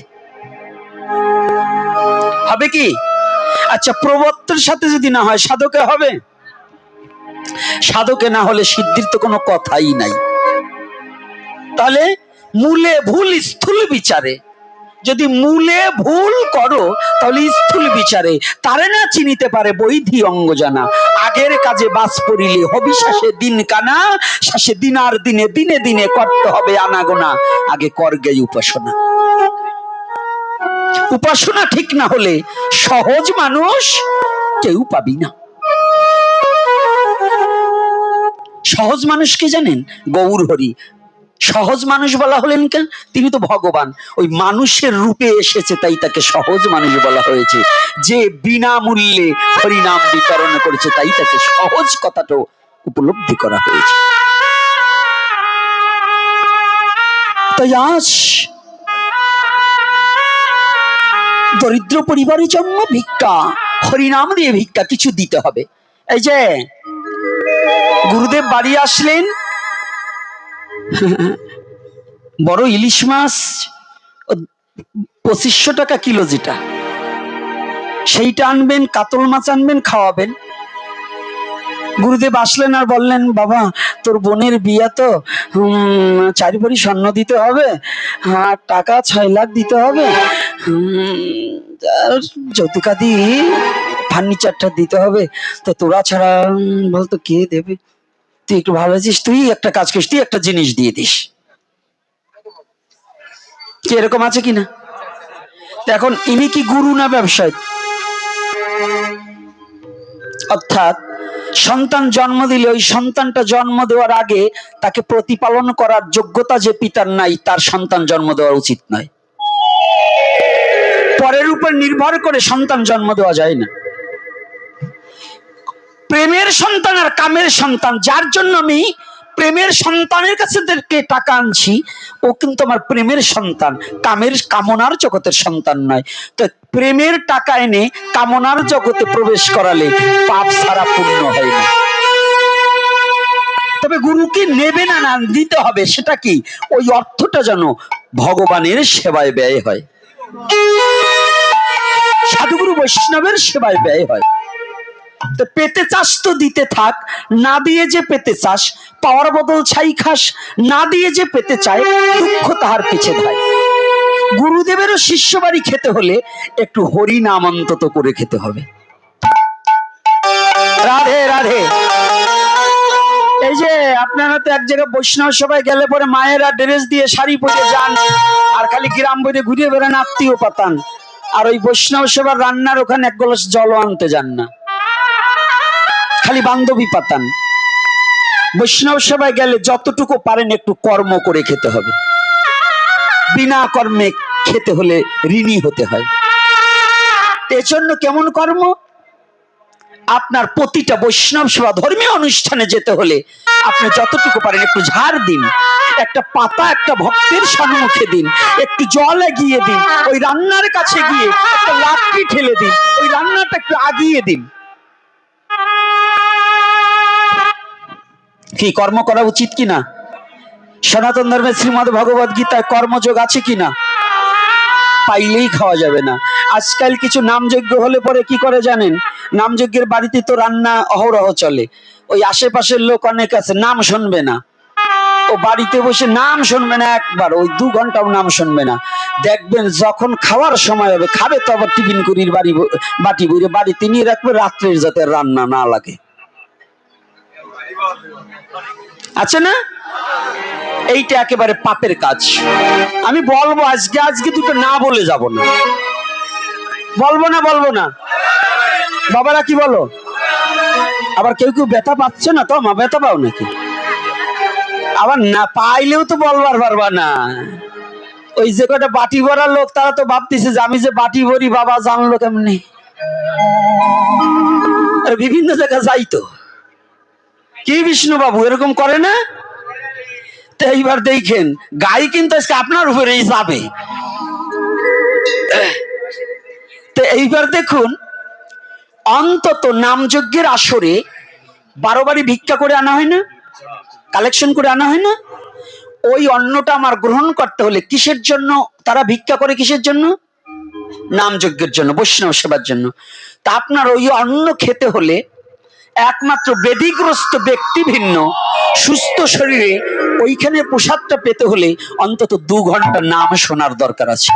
হবে কি? আচ্ছা, প্রবত্তের সাথে যদি না হয়, সাধকে হবে? সাধকে না হলে সিদ্ধির তো কোনো কথাই নাই। তাহলে মূলে ভুল স্থূল বিচারে যদি মূলে ভুল করো তাহলে স্থূল বিচারে তারে না চিনিতে পারে বৈধি অঙ্গ জানা। আগের কাজে বাস পড়িলে হবি শেষে দিন কানা, শেষে দিনার দিনে দিনে দিনে করতে হবে আনাগোনা। আগে কর গে উপাসনা। উপাসনা ঠিক না হলে সহজ মানুষ কেউ পাবি না। সহজ মানুষ কে জানেন? গৌর হরি। সহজ মানুষ বলা হলেন কেন? তিনি তো ভগবান, ওই মানুষের রূপে এসেছে তাই তাকে সহজ মানুষ বলা হয়েছে। যে বিনামূল্যে হরিনাম বিতরণ করেছে তাই তাকে সহজ কথাটা উপলব্ধি করা হয়েছে। তাই আজ দরিদ্র পরিবারের জন্য ভিক্ষা, হরিনাম দিয়ে ভিক্ষা কিছু দিতে হবে। এই যে গুরুদেব বাড়ি আসলেন, বড় ইলিশ মাছ 2500 টাকা কিলো, যেটা সেইটা আনবেন, কাতল মাছ আনবেন, খাওয়াবেন। গুরুদেব আসলেন আর বললেন, বাবা তোর বোনের বিয়া তো 4 ভরি স্বর্ণ দিতে হবে, আর টাকা 6 লাখ দিতে হবে, যৌতুকাদি ফার্নিচারটা দিতে হবে, তো তোরা ছাড়া বলতো কে দেবে? তুই একটু ভালো আছিস, তুই একটা কাজ করিস, তুই একটা জিনিস দিয়ে দিস। কি এরকম আছে কিনা? এখন ইনি কি গুরু না ব্যবসায়ী? অর্থাৎ সন্তান জন্ম দিলে ওই সন্তানটা জন্ম দেওয়ার আগে তাকে প্রতিপালন করার যোগ্যতা যে পিতার নাই, তার সন্তান জন্ম দেওয়া উচিত নয়। পরের উপর নির্ভর করে সন্তান জন্ম দেওয়া যায় না। প্রেমের সন্তান আর কামের সন্তান, যার জন্য আমি প্রেমের সন্তানের কাছে টাকা আনছি, ও কিন্তু আমার প্রেমের সন্তান, কামনার জগতের সন্তান নয়। তো প্রেমের টাকা এনে কামনার জগতে প্রবেশ করালে পাপ ছাড়া পূর্ণ হয় না। তবে গুরুকে নেবে না, না দিতে হবে, সেটা কি? ওই অর্থটা যেন ভগবানের সেবায় ব্যয় হয়, সাধুগুরু বৈষ্ণবের সেবায় ব্যয় হয়। তো পেতে চাস তো দিতে থাক, না দিয়ে যে পেতে চাস পাওয়ার বদল ছাই খাস, না দিয়ে যে পেতে চায় দুঃখ তাহার পিছে ধায়। গুরুদেবেরও শিষ্য বাড়ি খেতে হলে একটু হরি নাম অন্তত করে খেতে হবে। রাধে রাধে। এই যে আপনারা তো এক জায়গায় বৈষ্ণব সবাই গেলে পরে মায়েরা ড্রেস দিয়ে শাড়ি পরে যান, আর খালি গ্রাম বইরে ঘুরে বেড়ান, আত্মীয় পাতান, আর ওই বৈষ্ণব সবার রান্নার ওখানে এক গ্লাস জল আনতে যান না, খালি বান্ধবী পাতান। বৈষ্ণব সবাই গেলে যতটুকু পারেন একটু কর্ম করে খেতে হবে। বিনা কর্মে খেতে হলে ঋণী হতে হয়। এজন্য কেমন কর্ম? আপনার প্রতিটা বৈষ্ণব সেবা ধর্মীয় অনুষ্ঠানে যেতে হলে আপনি যতটুকু পারেন একটু ঝাড় দিন, একটা পাতা একটা ভক্তের সম্মুখে দিন, একটু জল এগিয়ে দিন, ওই রান্নার কাছে গিয়ে একটা লাঠি ঠেলে দিন, ওই রান্নাটা একটু আগিয়ে দিন। কি কর্ম করা উচিত কিনা? সনাতন ধর্মের শ্রীমদ্ ভগবদ গীতায় কর্মযোগ আছে কিনা? পাইলেই খাওয়া যাবে না। আজকাল কিছু নামযজ্ঞ হলে পরে কি করে জানেন? নামযজ্ঞের বাড়িতে তো রান্না অহরহ চলে, ওই আশেপাশের লোক অনেক আছে, নাম শুনবে না, ও বাড়িতে বসে নাম শুনবে না, একবার ওই 2 ঘন্টাও নাম শুনবে না। দেখবেন যখন খাওয়ার সময় হবে, খাবে তো আবার টিফিন করির বাটি বইরে বাড়িতে নিয়ে রাখবে, রাত্রের যাতে রান্না না লাগে। আছে না? এইটা একেবারে পাপের কাজ। আমি বলবো আজকে দুটো না বলে যাব না, বলবো না বাবারা, কি বলো? আবার কেউ কেউ ব্যথা পাচ্ছে না তো? মা ব্যথা পাও নাকি? আবার না পাইলেও তো বলবার পারবা না। ওই যে কটা বাটি ভরা লোক, তারা তো ভাবতেছে যে আমি যে বাটি ভরি, বাবা জানলো কেমনি? বিভিন্ন জায়গায় যাইতো, কি বিষ্ণু বাবু এরকম করে না? তো এইবার দেখেন গাই কিন্তু আজকে আপনার উপরেই যাবে। তো এইবার দেখুন, অন্তত নামযজ্ঞের আসরে 12 বাড়ি ভিক্ষা করে আনা হয় না, কালেকশন করে আনা হয় না? ওই অন্নটা আমার গ্রহণ করতে হলে কিসের জন্য তারা ভিক্ষা করে? কিসের জন্য? নামযজ্ঞের জন্য, বৈষ্ণব সেবার জন্য। তা আপনার ওই অন্ন খেতে হলে একমাত্র বেদিগ্রস্ত ব্যক্তি ভিন্ন সুস্থ শরীরে ওইখানে প্রসাদটা পেতে হলে অন্তত 2 ঘন্টা নাম শোনার দরকার আছে।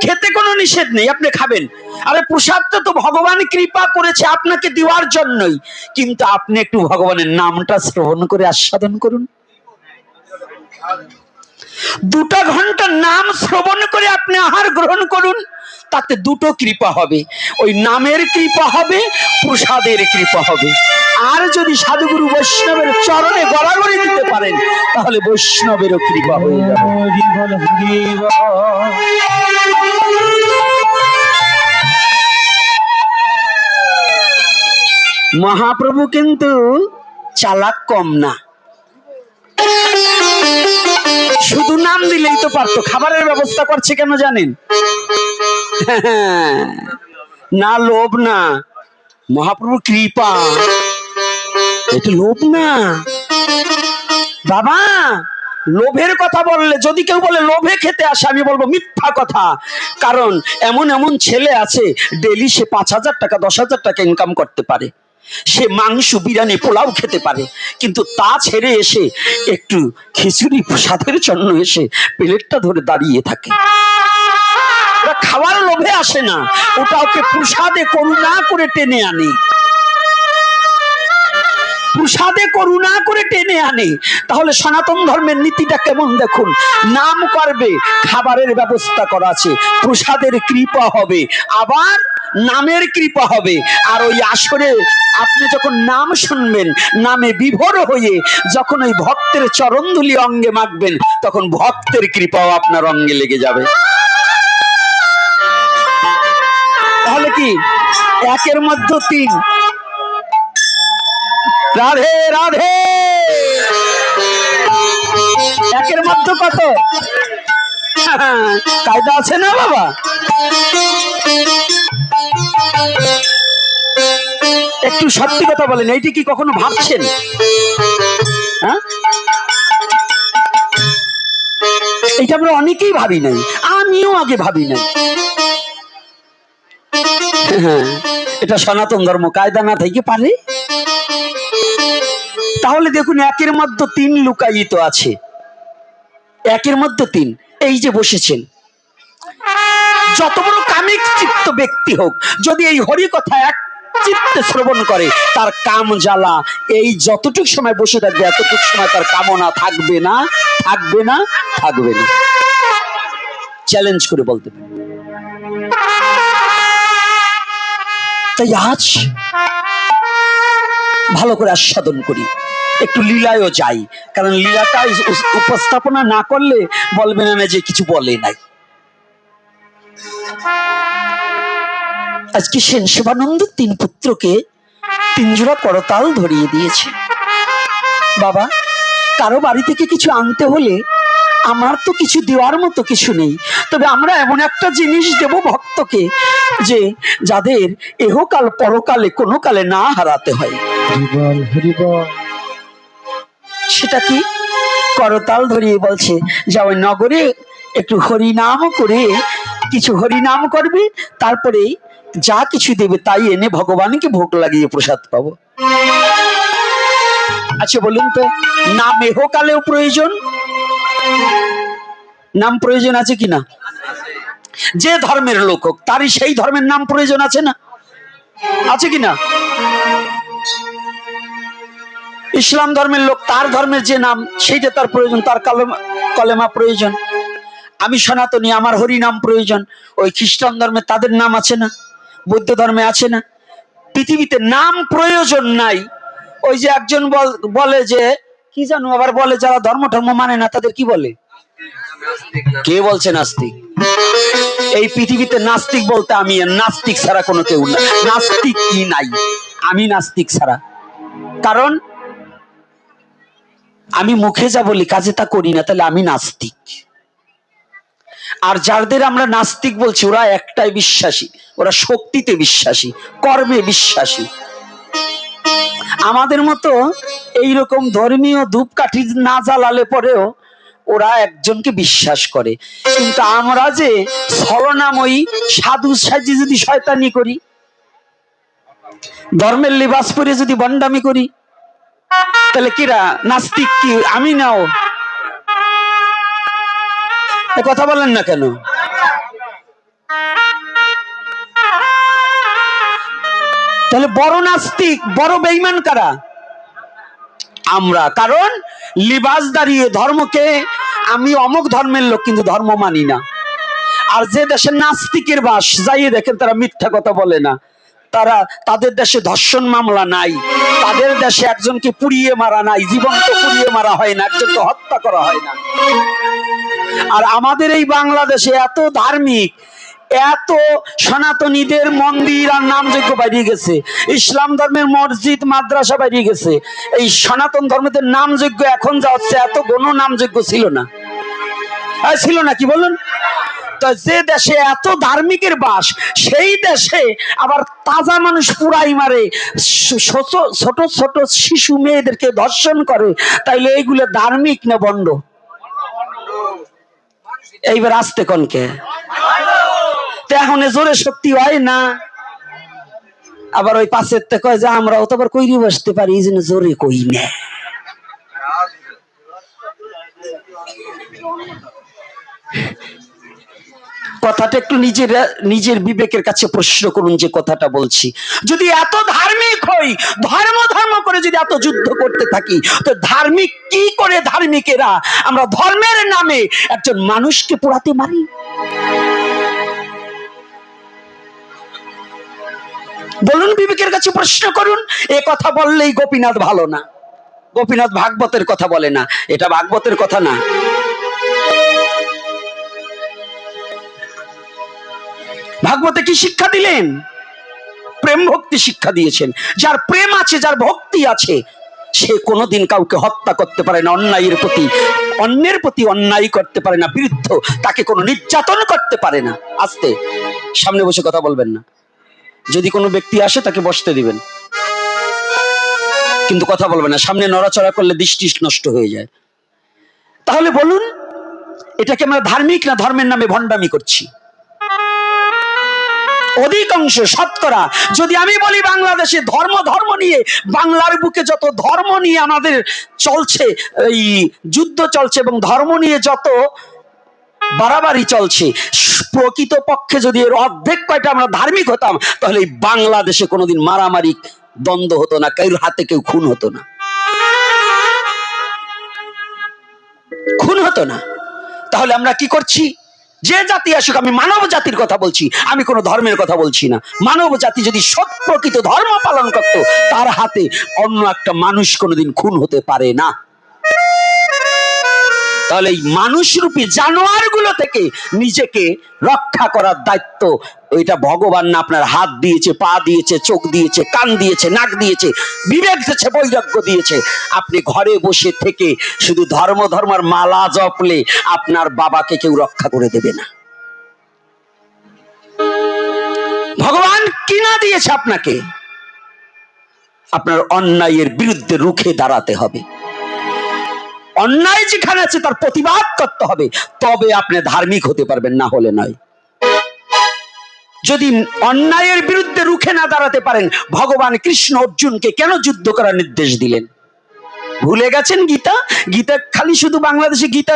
খেতে কোনো নিষেধ নেই, আপনি খাবেন। আরে প্রসাদটা তো ভগবান কৃপা করেছে আপনাকে দেওয়ার জন্যই, কিন্তু আপনি একটু ভগবানের নামটা শ্রবণ করে আস্বাদন করুন। 2 ঘন্টা নাম শ্রবণ করে আপনি আহার গ্রহণ করুন, তাতে 2টো কৃপা হবে। ওই নামের কৃপা হবে, প্রসাদের কৃপা হবে। আর যদি সাধুগুরু বৈষ্ণবের চরণে গড়াগড়ি দিতে পারেন তাহলে বৈষ্ণবেরও কৃপা হয়ে যাবে। হরি বল হরি বল। মহাপ্রভু কিন্তু চালাক কম না, শুধু নাম দিলেই তো পারতো। খাবারের ব্যবস্থা করছে কেন জানেন? না লোভ না, মহাপ্রভু কৃপা, এটা লোভ না বাবা। লোভের কথা বললে, যদি কেউ বলে লোভে খেতে আসে, আমি বলবো মিথ্যা কথা। কারণ এমন এমন ছেলে আছে ডেলি সে 5,000 টাকা 10,000 টাকা ইনকাম করতে পারে, সে মাংস বিরিয়ানি পোলাও খেতে পারে, কিন্তু তা ছেড়ে এসে একটু খিচুড়ি প্রসাদের জন্য এসে প্লেটটা ধরে দাঁড়িয়ে থাকে। ওরা খাওয়ার লোভে আসে না, ওটা ওকে প্রসাদে করুণা করে টেনে আনে, প্রসাদে করুণা করে টেনে আনে। তাহলে সনাতন ধর্মের নীতিটা কেমন দেখুন। নাম করবে, খাবারের ব্যবস্থা করা আছে, প্রসাদের কৃপা হবে, আবার নামের কৃপা হবে। আর ওই আসরে আপনি যখন নাম শুনবেন, নামে বিভোর হয়ে যখন ওই ভক্তের চরণধুলি অঙ্গে মাখবেন, তখন ভক্তের কৃপাও আপনার অঙ্গে লেগে যাবে। তাহলে কি 1-এর মধ্যে 3। রাধে রাধে। 1-এর মধ্যে কত কায়দা আছে না বাবা? একটু সত্যি কথা বলেন, এইটি কি কখনো ভাবছেন? হ্যাঁ, এটা আমরা অনেকেই ভাবি নাই, আমিও আগে ভাবি নাই। এটা সনাতন ধর্ম, কায়দা না থেকে পারে। তাহলে দেখুন 1-এর মধ্যে 3 লুকায়িত আছে। 1-এর মধ্যে 3, এই যে বসেছেন, যত বড় কামিক চিত্ত ব্যক্তি হোক, যদি এই হরি কথা এক চিত্তে শ্রবণ করে, তার কাম জ্বালা এই যতটুক সময় বসে থাকবে এতটুক সময় তার কামনা থাকবে না, থাকবে না, থাকবে না। চ্যালেঞ্জ করে বলতে পারি। তাই আজ ভালো করে আস্বাদন করি, একটু লীলায়ও যাই, কারণ লীলাটা উপস্থাপনা না করলে বলবে না যে কিছু বলে নাই। আজকে সেন শিবানন্দ 3 পুত্রকে 3 জোড়া করতাল ধরিয়ে দিয়েছে। বাবা, কারো বাড়ি থেকে কিছু আনতে হলে আমার তো কিছু দেওয়ার মতো কিছু নেই, তবে আমরা এমন একটা জিনিস দেব ভক্তকে যে যাদের এহকাল পরকালে কোনো কালে না হারাতে হয়। হরি বল হরি বল। সেটা কি? করতাল ধরিয়ে বলছে, যা ওই নগরে একটু হরিনাম করে, কিছু হরিনাম করবে, তারপরে যা কিছু দেবে তাই এনে ভগবানকে ভোগ লাগিয়ে প্রসাদ পাবো। আচ্ছা বলুন তো, নাম এহকালেও প্রয়োজন, নাম প্রয়োজন আছে কিনা? যে ধর্মের লোক হোক তারই সেই ধর্মের নাম প্রয়োজন আছে না, আছে কিনা? ইসলাম ধর্মের লোক, তার ধর্মের যে নাম সেইটা তার প্রয়োজন, তার কলেমা প্রয়োজন। আমি সনাতনী, আমার হরি নাম প্রয়োজন। ওই খ্রিস্টান ধর্মে তাদের নাম আছে না, বৌদ্ধ ধর্মে আছে না। পৃথিবীতে নাম প্রয়োজন নাই। ওই যে একজন বলে যে কি জানো, আবার বলে যারা ধর্ম মানে না তাদের কি বলে? কে বলছে নাস্তিক? এই পৃথিবীতে নাস্তিক বলতে আমি, নাস্তিক ছাড়া কোনো কেউ না। নাস্তিক কি নাই, আমি নাস্তিক ছাড়া। কারণ আমি মুখে যা বলি কাজে তা করি না, তাহলে আমি নাস্তিক। আর যাদের আমরা নাস্তিক বলছি ওরা একটাই বিশ্বাসী, ওরা শক্তিতে বিশ্বাসী, কর্মে বিশ্বাসী। আমাদের মতো এইরকম ধর্মীয় ধূপকাঠি না জ্বালালে পরেও ওরা একজনকে বিশ্বাস করে। কিন্তু আমরা যে ছলনাময়ী সাধু সাজি যদি শয়তানি করি, ধর্মের লিবাস পরে যদি বন্ডামি করি তাহলে কিরা নাস্তিক কি আমি নাও? এ কথা বলেন না কেন? তাহলে বড় নাস্তিক বড় বেঈমান কারা? আমরা। কারণ লিবাস দাঁড়িয়ে ধর্মকে আমি অমুক ধর্মের লোক কিন্তু ধর্ম মানি না। আর যে দেশে নাস্তিকের বাস যাইয়ে দেখেন তারা মিথ্যা কথা বলে না। তাদের দেশে ধর্ষণ মামলা নাই, তাদের দেশে একজনকে পুড়িয়ে মারা নাই, জীবন্ত পুড়িয়ে মারা হয় না, একজনকে হত্যা করা হয় না। আর আমাদের এই বাংলাদেশে এত ধার্মিক, এত সনাতনীদের মন্দির আর নামযজ্ঞ বাড়িয়ে গেছে, ইসলাম ধর্মের মসজিদ মাদ্রাসা বাড়িয়ে গেছে, এই সনাতন ধর্মের নামযজ্ঞ এখন যা হচ্ছে এত গণ নামযজ্ঞ ছিল না। ছিল না কি বলুন? যে দেশে এত ধার্মিকের বাস সেই দেশে আবার তাজা মানুষ পুরাই মারে, ছোট ছোট শিশু মেয়েদেরকে ধর্ষণ করে, তাইলে এইগুলো ধার্মিক না বন্ড? এইবার আসতে কনকে এখন জোরে শক্তি হয় না। আবার ওই পাশের তে কয় যে আমরাও তো আবার কইরি বসতে পারি, এই জন্য জোরে কই না। কথাটা একটু নিজের বিবেকের কাছে প্রশ্ন করুন যে কথাটা বলছি। যদি এত ধার্মিক হই, ধর্ম করে যদি এত যুদ্ধ করতে থাকি, তো ধার্মিক কি করে ধার্মিকেরা আমরা ধর্মের নামে একজন মানুষকে পোড়াতে মারি? বলুন, বিবেকের কাছে প্রশ্ন করুন। এ কথা বললেই গোপীনাথ ভালো না, গোপীনাথ ভাগবতের কথা বলে না, এটা ভাগবতের কথা না। ভাগবতে কি শিক্ষা দিলেন? প্রেম ভক্তি শিক্ষা দিয়েছেন। যার প্রেম আছে, যার ভক্তি আছে, সে কোনোদিন কাউকে হত্যা করতে পারে না, অন্যের প্রতি অন্যায় করতে পারে না, বিরুদ্ধ তাকে কোনো নির্যাতন করতে পারে না। আস্তে, সামনে বসে কথা বলবেন না। যদি কোনো ব্যক্তি আসে তাকে বসতে দিবেন, কিন্তু কথা বলবেন না। সামনে নড়াচড়া করলে দৃষ্টি নষ্ট হয়ে যায়। তাহলে বলুন, এটাকে আমরা ধার্মিক না ধর্মের নামে ভণ্ডামি করছি? অধিকাংশ শতকরা, যদি আমি বলি বাংলাদেশে ধর্ম নিয়ে, বাংলার বুকে যত ধর্ম নিয়ে আমাদের চলছে, এই যুদ্ধ চলছে এবং ধর্ম নিয়ে যত বাড়াবাড়ি চলছে, প্রকৃত পক্ষে যদি এর অর্ধেক কয়টা আমরা ধার্মিক হতাম, তাহলে এই বাংলাদেশে কোনোদিন মারামারি দ্বন্দ্ব হতো না, কারোর হাতে কেউ খুন হতো না, তাহলে আমরা কি করছি? যে জাতি আসুক, আমি মানব জাতির কথা বলছি, আমি কোনো ধর্মের কথা বলছি না। মানব জাতি যদি সৎ প্রকৃত ধর্ম পালন করত, তার হাতে অন্য একটা মানুষ কোনোদিন খুন হতে পারে না। তাহলে এই মানুষরূপী জানোয়ারগুলো থেকে নিজেকে রক্ষা করার দায়িত্ব ওইটা ভগবান না আপনার হাত দিয়েছে, পা দিয়েছে, চোখ দিয়েছে, কান দিয়েছে, নাক দিয়েছে, বিবেক দিয়েছে, বৈরাগ্য দিয়েছে। আপনি ঘরে বসে থেকে শুধু ধর্মের মালা জপলে আপনার বাবাকে কেউ রক্ষা করে দেবে না। ভগবান কিনা দিয়েছে আপনাকে, আপনার অন্যায়ের বিরুদ্ধে রুখে দাঁড়াতে হবে। অন্যায় যেখানে আছে তার প্রতিবাদ করতে হবে, তবে আপনি ধার্মিক হতে পারবেন, না হলে নয়। যদি অন্যায়ের বিরুদ্ধে রুখে না দাঁড়াতে পারেন, ভগবান কৃষ্ণ অর্জুনকে কেন যুদ্ধ করার নির্দেশ দিলেন? ভুলে গেছেন? গীতা খালি শুধু বাংলাদেশে গীতা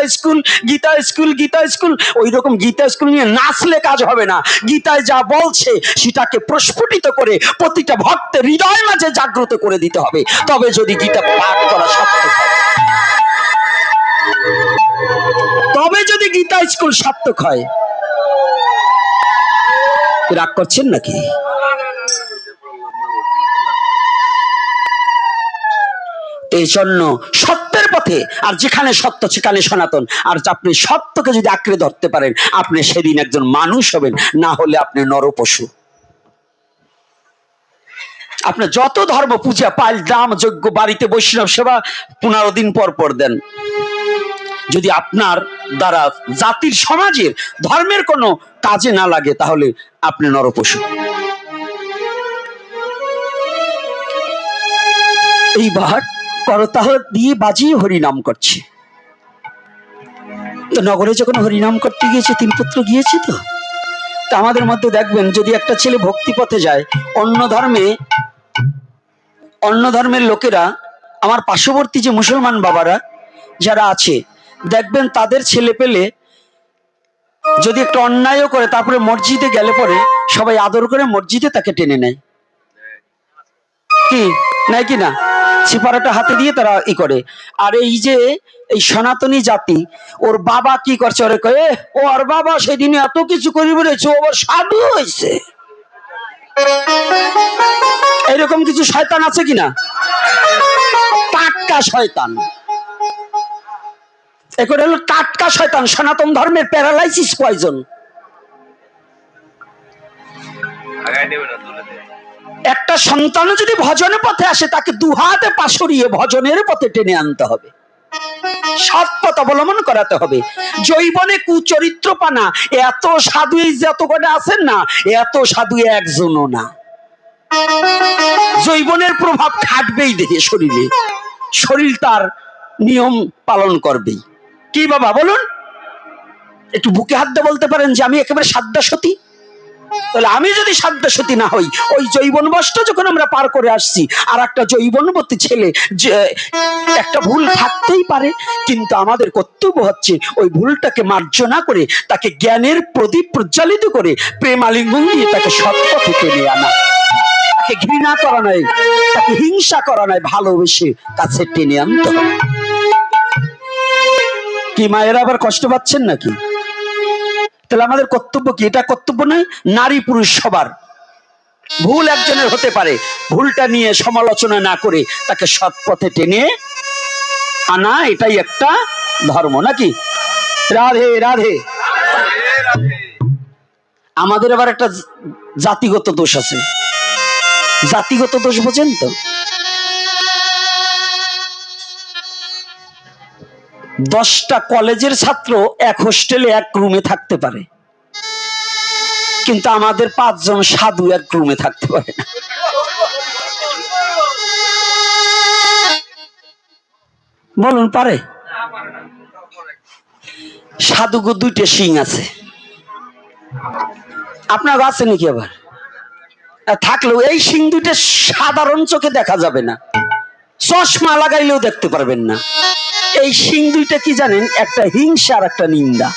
স্কুল ওই রকম গীতা স্কুল নিয়ে নাচলে কাজ হবে না। গীতায় যা বলছে সেটাকে প্রস্ফুটিত করে প্রতিটা ভক্তের হৃদয় মাঝে জাগ্রত করে দিতে হবে, তবে যদি গীতা পাঠ করা সার্থক হয়, তবে যদি গীতা স্কুল সার্থক হয়। রাগ করছেন নাকি? এই জন্য সত্যের পথে, আর যেখানে সত্য সেখানে সনাতন। আর আপনি সত্যকে যদি আঁকড়ে ধরতে পারেন, আপনি সেদিন একজন মানুষ হবেন, না হলে আপনি নরপশু। আপনি যত ধর্ম পূজা, পাল, দাম, যজ্ঞ, বাড়িতে বৈষ্ণব সেবা 15 দিন পর দেন, যদি আপনার দ্বারা জাতির, সমাজের, ধর্মের কোনো কাজে না লাগে, তাহলে আপনি নরপশু। এইবার করতাল দিয়ে বাজিয়ে হরিনাম করছে। তো নগরে যখন হরিনাম করতে গিয়েছে, 3 পুত্র গিয়েছে। তো আমাদের মধ্যে দেখবেন, যদি একটা ছেলে ভক্তি পথে যায়, অন্য ধর্মে অন্য ধর্মের লোকেরা, আমার পার্শ্ববর্তী যে মুসলমান বাবারা যারা আছে, দেখবেন তাদের ছেলে পেলে যদি একটু অন্যায়ও করে তারপরে মসজিদে গেলে পরে সবাই আদর করে মসজিদে তাকে টেনে নেয়, কি নাই কি না, ছিপারাটা হাতে দিয়ে তারা ই করে। আর এই যে এই সনাতনী জাতি, ওর বাবা কি করছে, ওরে কয়ে ও আর বাবা সেদিন এত কিছু করি বলেছে, ও আবার সাধু হয়েছে। এরকম কিছু শয়তান আছে কিনা, টাটকা শয়তান, এগুলো হলো টাটকা শয়তান, সনাতন ধর্মের প্যারালাইসিস পয়জন। একটা সন্তান যদি ভজনের পথে আসে তাকে দুহাতে পাশরিয়ে ভজনের পথে টেনে আনতে হবে, সৎ পথ অবলম্বন করাতে হবে। জৈবনে কুচরিত্রপানা এত সাধু যত কটা আছেন না, এত সাধু একজনও না। জৈবনের প্রভাব খাটবেই দেহে, শরীরে, শরীর তার নিয়ম পালন করবেই। কি বাবা বলুন, একটু বুকে হাত দিয়ে বলতে পারেন যে আমি একেবারে সাধ্যাসতী? তাহলে আমি যদি সাধ্যাসতী না হই, ওই জৈবন বস্ত্র যখন আমরা পার করে আসছি, আর একটা জৈবনবতী ছেলে যে একটা ভুল থাকতেই পারে, কিন্তু আমাদের কর্তব্য হচ্ছে ওই ভুলটাকে মার্জনা করে তাকে জ্ঞানের প্রদীপ প্রজ্বালিত করে প্রেম আলিঙ্গন দিয়ে তাকে সৎপথে টেনে আনা। তাকে ঘৃণা করা নয়, তাকে হিংসা করা নয়, ভালোবেসে কাছে টেনে আনতে হবে। কি মায়েরা আবার কষ্ট পাচ্ছেন নাকি? তাহলে আমাদের কর্তব্য কি? এটা কর্তব্য নয়? নারী পুরুষ সবার ভুল একজনের হতে পারে, ভুলটা নিয়ে সমালোচনা না করে তাকে সৎ পথে টেনে আনা, এটাই একটা ধর্ম নাকি? রাধে রাধে। আমাদের আবার একটা জাতিগত দোষ আছে। জাতিগত দোষ বোঝেন তো? 10টা কলেজের ছাত্র এক হোস্টেলে এক রুমে থাকতে পারে, কিন্তু আমাদের 5 জন সাধু এক রুমে থাকতে পারে না। বলুন পারে? সাধুগো 2টে শিং আছে, আপনার আছে নাকি? আবার থাকলেও এই শিং 2টে সাধারণ চোখে দেখা যাবে না, চশমা লাগাইলেও দেখতে পারবেন না। এই শিং 2টা কি জানেন? একটা হিংসা আর একটা নিন্দা।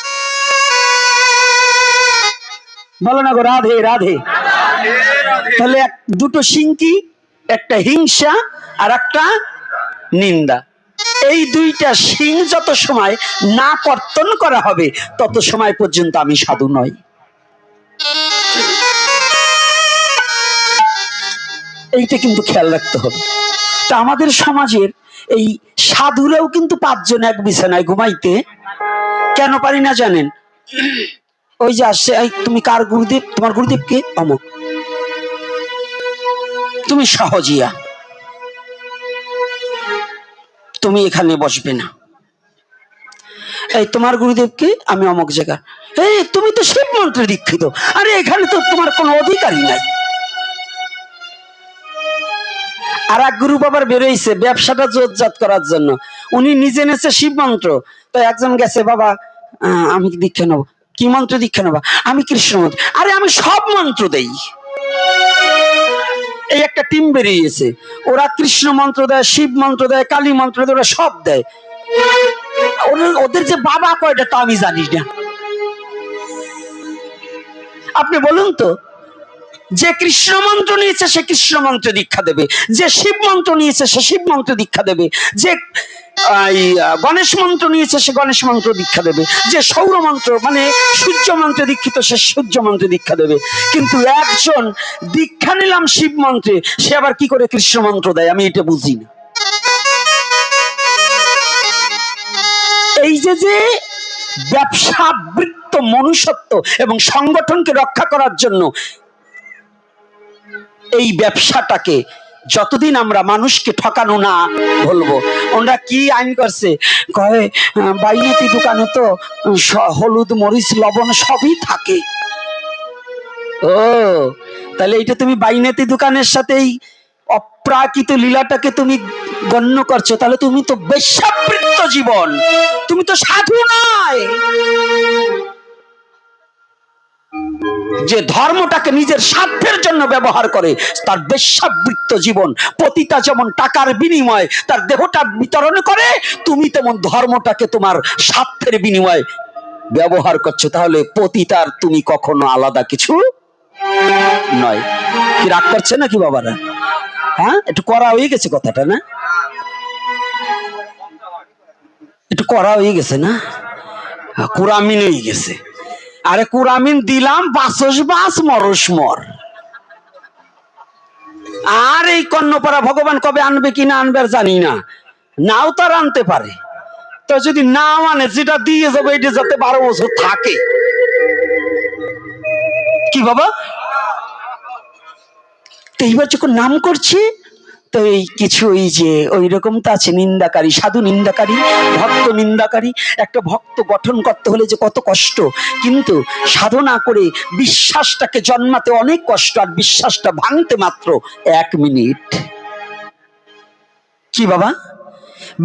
বলো না গো রাধে রাধে। তাহলে 2টো শিং কি? একটা হিংসা আর একটা নিন্দা। এই 2টা শিং যত সময় না কর্তন করা হবে তত সময় পর্যন্ত আমি সাধু নই। এইটা কিন্তু খেয়াল রাখতে হবে। তা আমাদের সমাজের এই সাধুরাও কিন্তু 5 জন এক বিছানায় ঘুমাইতে কেন পারি না জানেন? ওই যে আসছে, তুমি কার গুরুদেব? তোমার গুরুদেব কে? অমুক। তুমি সহজিয়া, তুমি এখানে বসবে না। এই তোমার গুরুদেবকে? আমি অমুক জায়গা। এই তুমি তো শিব মন্ত্রে দীক্ষিত, আরে এখানে তো তোমার কোনো অধিকারই নাই। আর এক গুরু বাবার বেরোইছে ব্যবসাটা জোরজাত করার জন্য, উনি নিজে নেছে শিব মন্ত্র। তো একজন গেছে, বাবা আমি দীক্ষা নেবো। কি মন্ত্র দীক্ষা নেবা? আমি কৃষ্ণ মন্ত্র। আরে আমি সব মন্ত্র দেই। এই একটা টিম বেরিয়েছে, ওরা কৃষ্ণ মন্ত্র দেয়, শিব মন্ত্র দেয়, কালী মন্ত্র দেয়, ওরা সব দেয়। ওদের যে বাবা কয়টা তা আমি জানি না। আপনি বলুন তো, যে কৃষ্ণ মন্ত্র নিয়েছে সে কৃষ্ণ মন্ত্র দীক্ষা দেবে, যে শিব মন্ত্র নিয়েছে সে শিব মন্ত্র দীক্ষা দেবে, যে গণেশ মন্ত্র নিয়েছে সে গণেশ মন্ত্র দীক্ষা দেবে, যে সৌর মন্ত্র মানে সূর্য মন্ত্রে দীক্ষিত সে সূর্য মন্ত্রে দীক্ষা দেবে। কিন্তু একজন দীক্ষা নিলাম শিব মন্ত্রে, সে আবার কি করে কৃষ্ণ মন্ত্র দেয়? আমি এটা বুঝি না। এই যে ব্যবসাবৃত্ত মনুষ্যত্ব এবং সংগঠনকে রক্ষা করার জন্য এই ব্যবসাটাকে যতদিন আমরা মানুষকে ঠকানো না বলবো। ওরা কি আইন করছে, কয় বাইনাতি দোকানে তো হলুদ মরিচ লবণ সবই থাকে। ও তাহলে এইটা তুমি বাইনাতি দোকানের সাথে এই অপ্রাকৃত লীলাটাকে তুমি গণ্য করছো, তাহলে তুমি তো বেশ্যাবৃত্ত জীবন, তুমি তো সাধু নয়। যে ধর্মটাকে নিজের স্বার্থের জন্য ব্যবহার করে, তার বেশ্যাবৃত্ত জীবন। পতিতা যেমন টাকার বিনিময়ে তার দেহটা বিতরণ করে, তুমি তেমন ধর্মটাকে তোমার স্বার্থের বিনিময়ে ব্যবহার করছো। তাহলে পতিতার তুমি কখনো আলাদা কিছু নয়। কি রাগ করছে নাকি বাবারা? হ্যাঁ, একটু করা হয়ে গেছে কথাটা না? একটু করা হয়ে গেছে না? কুরামিন হয়ে গেছে। আরে কুরামিন দিলাম, বাসস বাস, মরস মর। আর এই কর্ণপাড়া ভগবান কবে আনবে কিনা আনবে আর জানি না, নাও তার আনতে পারে। তো যদি না মানে, যেটা দিয়ে যাবে এটা যাতে 12 বছর থাকে। কি বাবা? তো এইবার যখন নাম করছি, তো এই কিছু ওই যে ওই রকম তো আছে নিন্দাকারী, সাধু নিন্দাকারী, ভক্ত নিন্দাকারী। একটা ভক্ত গঠন করতে হলে যে কত কষ্ট, কিন্তু সাধনা করে বিশ্বাসটাকে জন্মাতে অনেক কষ্ট, আর বিশ্বাসটা ভাঙতে মাত্র 1 মিনিট। কি বাবা?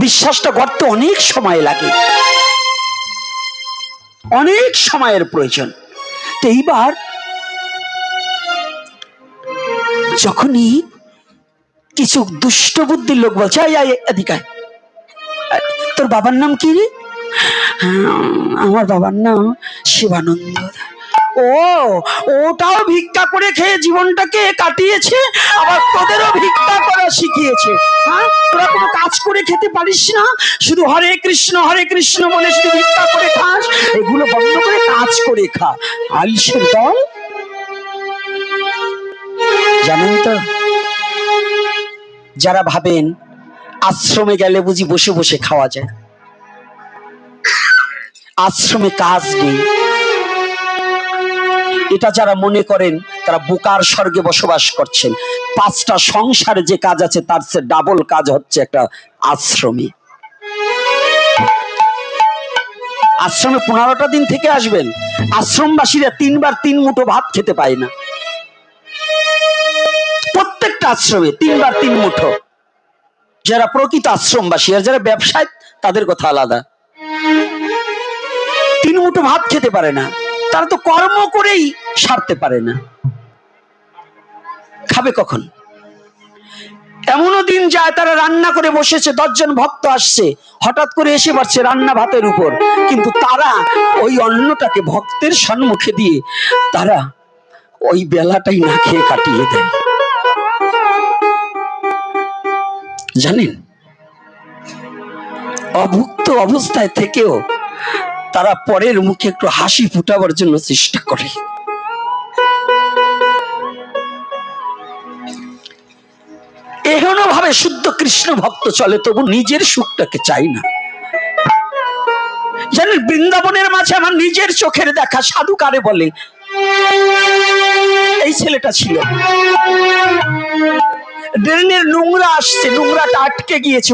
বিশ্বাসটা গড়তে অনেক সময় লাগে, অনেক সময়ের প্রয়োজন। তো এইবার যখনই কিছু দুষ্ট বুদ্ধির লোক বলছে, এদিকে তোর বাবার নাম কি রে? আমার বাবার নাম শিবানন্দ। ও, ওটাও ভিক্ষা করে খেয়ে জীবনটাকে কাটিয়েছে, আবার তোদেরও ভিক্ষা করা শিখিয়েছে। হ্যাঁ, তোরা কোনো কাজ করে খেতে পারিস না, শুধু হরে কৃষ্ণ বলে শুধু ভিক্ষা করে খাস। এগুলো বন্ধ করে কাজ করে খা, আলসের দল। জানেন তো, যারা ভাবেন আশ্রমে গেলে বুঝি বসে বসে খাওয়া যায়, আশ্রমে কাজ নেই, এটা যারা মনে করেন তারা বোকার স্বর্গে বসবাস করছেন। 5টা সংসারে যে কাজ আছে তার চেয়ে ডাবল কাজ হচ্ছে একটা আশ্রমে। আশ্রমে 15টা দিন থেকে আসবেন, আশ্রমবাসীরা 3 বার 3 মুঠো ভাত খেতে পায় না। প্রত্যেকটা আশ্রমে 3 বার 3 মুঠো। যারা প্রকৃত আশ্রমবাসী, আর যারা ব্যবসায় তাদের কথা আলাদা। 3 মুঠো ভাত খেতে পারে না, তারা তো কর্ম করেই সারতে পারে না, খাবে কখন? এমনও দিন যায় তারা রান্না করে বসেছে, 10 জন ভক্ত আসছে, হঠাৎ করে এসে পড়ছে রান্না ভাতের উপর, কিন্তু তারা ওই অন্নটাকে ভক্তের সম্মুখে দিয়ে তারা ওই বেলাটাই না খেয়ে কাটিয়ে দেয়। জানেন, অভুক্ত অবস্থায় থেকেও তারা পরের মুখে একটু হাসি ফুটাবার জন্য চেষ্টা করে। এহেন ভাবে শুদ্ধ কৃষ্ণ ভক্ত চলে, তবু নিজের সুখটাকে চাই না। জানেন, বৃন্দাবনের মাঝে আমার নিজের চোখের দেখা সাধু কারে বলে, এই ছেলেটা ছিল, ড্রেনের নোংরা আসছে, নোংরাটা আটকে গিয়েছে।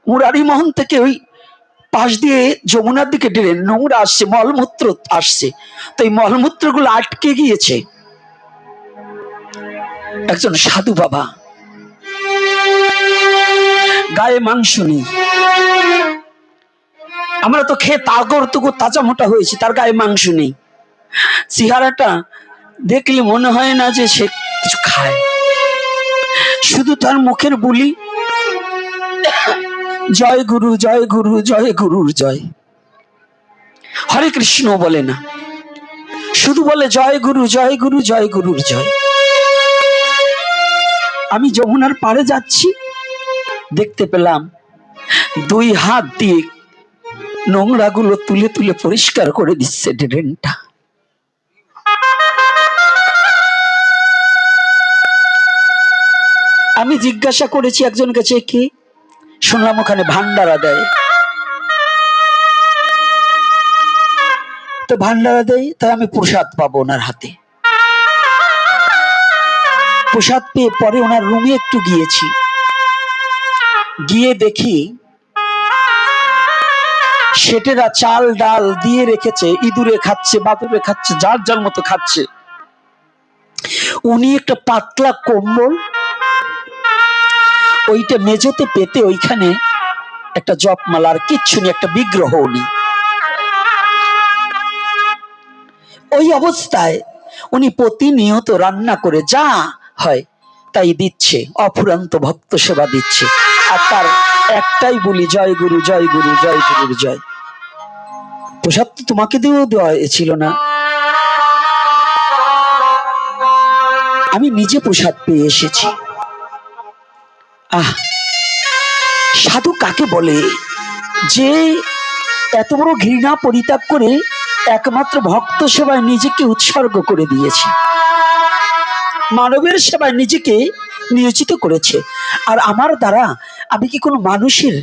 মুরারি মোহন থেকে ওই পাশ দিয়ে যমুনার দিকে ড্রেন, নোংরা আসছে, মলমূত্র আসছে, তো এই মলমূত্র গুলো আটকে গিয়েছে। একজন সাধু বাবা, গায়ে মাংস নেই, আমরা তো খেয়ে তাগর তুগো তাজা মোটা হয়েছি, তার গায়ে মাংস নেই। চেহারাটা দেখলে মনে হয় না যে সে কিছু খায়, শুধু তার মুখের বুলি, জয় গুরু জয় গুরু জয় গুরুর জয়। হরে কৃষ্ণ বলে না, শুধু বলে জয় গুরু জয় গুরু জয় গুরুর জয়। আমি যমুনার পাড়ে যাচ্ছি, দেখতে পেলাম 2 হাত দিয়ে নোংরা গুলো তুলে তুলে পরিষ্কার করে দিচ্ছে ড্রেনটা। আমি জিজ্ঞাসা করেছি একজন কাছে, কি শুনলাম ওখানে ভান্ডারা দেয়। তো ভান্ডারা দেয়, তাই আমি প্রসাদ পাবো ওনার হাতে। প্রসাদ পেয়ে পরে ওনার রুমে একটু গিয়েছি, গিয়ে দেখি সেটেরা চাল ডাল দিয়ে রেখেছে, ইঁদুরে খাচ্ছে, বাদুরে খাচ্ছে, যার যার মতো খাচ্ছে। উনি একটা পাতলা কম্বল ওইটা মেঝেতে পেতে, ওইখানে একটা জপমালা, আর কিচ্ছু নেই, একটা বিগ্রহ নেই। ওই অবস্থায় উনি প্রতিনিয়ত রান্না করে যা হয় তাই দিচ্ছে, অফুরন্ত ভক্ত সেবা দিচ্ছে। আর তার একটাই বলি, জয় গুরু, জয় গুরু, জয় গুরুর জয়। প্রসাদ তো তোমাকে দিয়েও দেওয়া হয়েছিল না, আমি নিজে প্রসাদ পেয়ে এসেছি। আহ, সাধু কাকে বলে? যে এত বড় ঘৃণা পরিত্যাগ করে একমাত্র ভক্ত সেবায় নিজেকে উৎসর্গ করে দিয়েছে, মানবের সেবায় নিজেকে নিয়োজিত করেছে। আর আমার দ্বারা আমি কি কোনো মানুষের,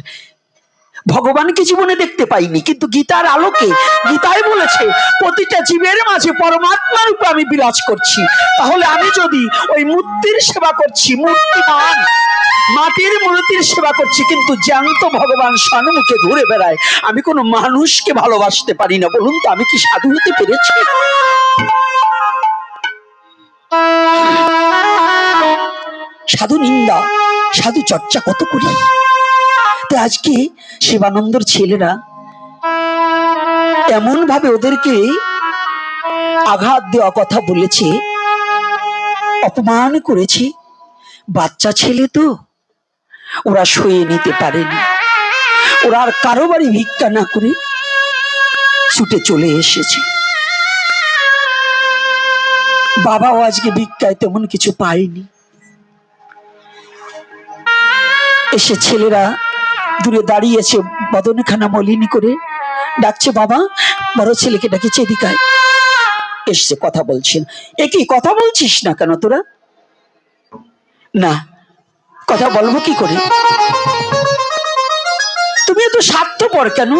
ভগবানকে জীবনে দেখতে পাইনি, কিন্তু গীতার আলোকে গীতায় বলেছে প্রতিটা জীবের মাঝে পরমাত্মা রূপে আমি বিরাজ করছি। তাহলে আমি যদি ওই মূর্তির সেবা করছি, মূর্তিমান মাটির মূর্তির সেবা করছি, কিন্তু জ্যান্ত ভগবান সম্মুখে ঘুরে বেড়ায়, আমি কোনো মানুষকে ভালোবাসতে পারি না, বলুন তো আমি কি সাধু হতে পেরেছি? সাধু নিন্দা, সাধু চর্চা কত করি। তো আজকে শিবানন্দর ছেলেরা এমন ভাবে ওদেরকে আঘাত দেওয়া কথা বলেছে, অপমান করেছে। বাচ্চা ছেলে তো, ওরা সয়ে নিতে পারেনি। ওরা আর কারো বাড়ি ভিক্ষা না করে ছুটে চলে এসেছে। বাবাও আজকে ভিক্ষায় তেমন কিছু পায়নি। এসে ছেলেরা দূরে দাঁড়িয়েছে, বদনখানা মলিনী করে ডাকছে, বাবা বড় ছেলেকে ডাকিছে, এদিকে এসছে, কথা বলছেন। এ কি কথা বলছিস না কেন তোরা? না, কথা বলবো কি করে? তুমি এত স্বার্থপর কেন?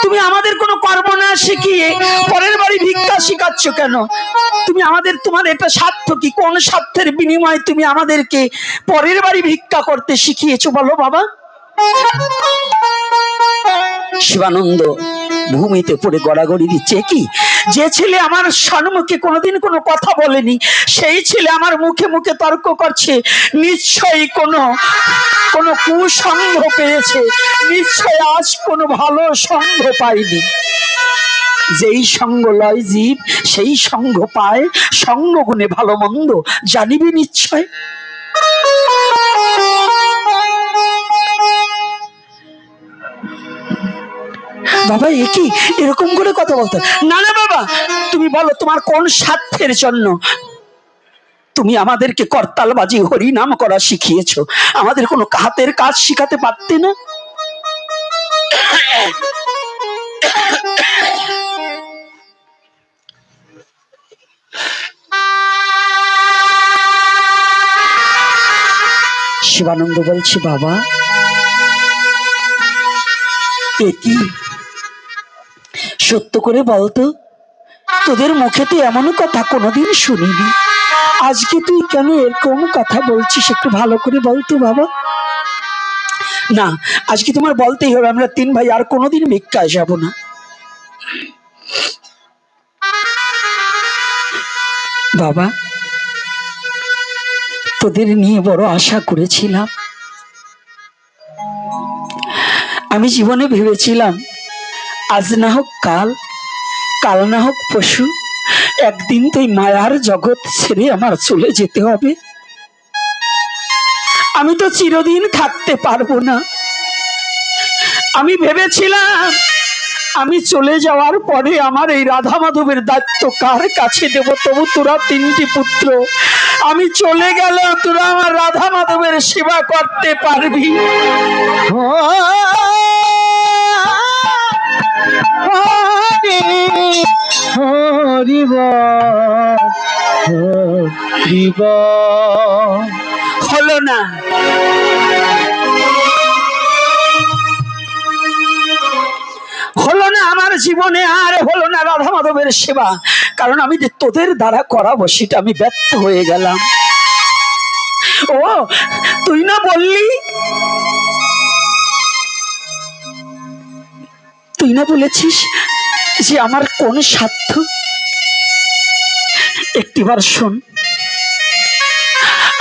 তুমি আমাদের কোনো কর্ম না শিখিয়ে পরের বাড়ি ভিক্ষা শিখাচ্ছ কেন? তুমি আমাদের, তোমার এটা স্বার্থ কি? কোন স্বার্থের বিনিময়ে তুমি আমাদেরকে পরের বাড়ি ভিক্ষা করতে শিখিয়েছো বলো বাবা? শিবানন্দ ভূমিতে পড়ে গড়াগড়ি দিচ্ছে। কি, যে ছেলে আমার সম্মুখে কোনোদিন কোনো কথা বলেনি, সেই ছেলে আমার মুখে মুখে তর্ক করছে, নিশ্চয়ই কোনো কুসঙ্গ পেয়েছে, নিশ্চয় আজ কোনো ভালো সঙ্গ পায়নি। যেই সঙ্গ লয় জীব সেই সঙ্গ পায়, সঙ্গ গুণে ভালো মন্দ জানিবি নিশ্চয়। বাবা এ কি এরকম করে কথা বলতে? না না বাবা, তুমি বলো তোমার কোন স্বার্থের জন্য তুমি আমাদেরকে করতালবাজি হরি নাম করা শিখিয়েছো? আমাদের কোনো হাতের কাজ শিখাতে পারতে না? শিবানন্দ বলছি, বাবা এ কি, সত্য করে বলতো, তোদের মুখে তো এমন কথা কোনোদিন শুনিনি, আজকে তুই কেন এরকম কথা বলছিস? একটু ভালো করে বলতো বাবা। না, আজকে তোমার বলতেই হবে, আমরা তিন ভাই আর কোনোদিন ভিক্ষায় যাব না। বাবা তোদের নিয়ে বড় আশা করেছিলাম, আমি জীবনে ভেবেছিলাম আজ না হোক কাল, কাল না হোক পশু, একদিন তো মায়ার জগৎ ছেড়ে আমার চলে যেতে হবে। আমি তো চিরদিন থাকতে পারবো না। আমি ভেবেছিলাম আমি চলে যাওয়ার পরে আমার এই রাধা মাধবের দায়িত্ব কার কাছে দেব? তবু তোরা তিনটি পুত্র, আমি চলে গেলে তোরা আমার রাধা মাধবের সেবা করতে পারবি। হলো না, হলো না, আমার জীবনে আর হলো না রাধা মাধবের সেবা, কারণ আমি যে তোদের দ্বারা করাবো সেটা আমি ব্যর্থ হয়ে গেলাম। ও তুই না বললি, তুই না বলেছিস যে আমার কোন স্বার্থ? একটিবার শোন,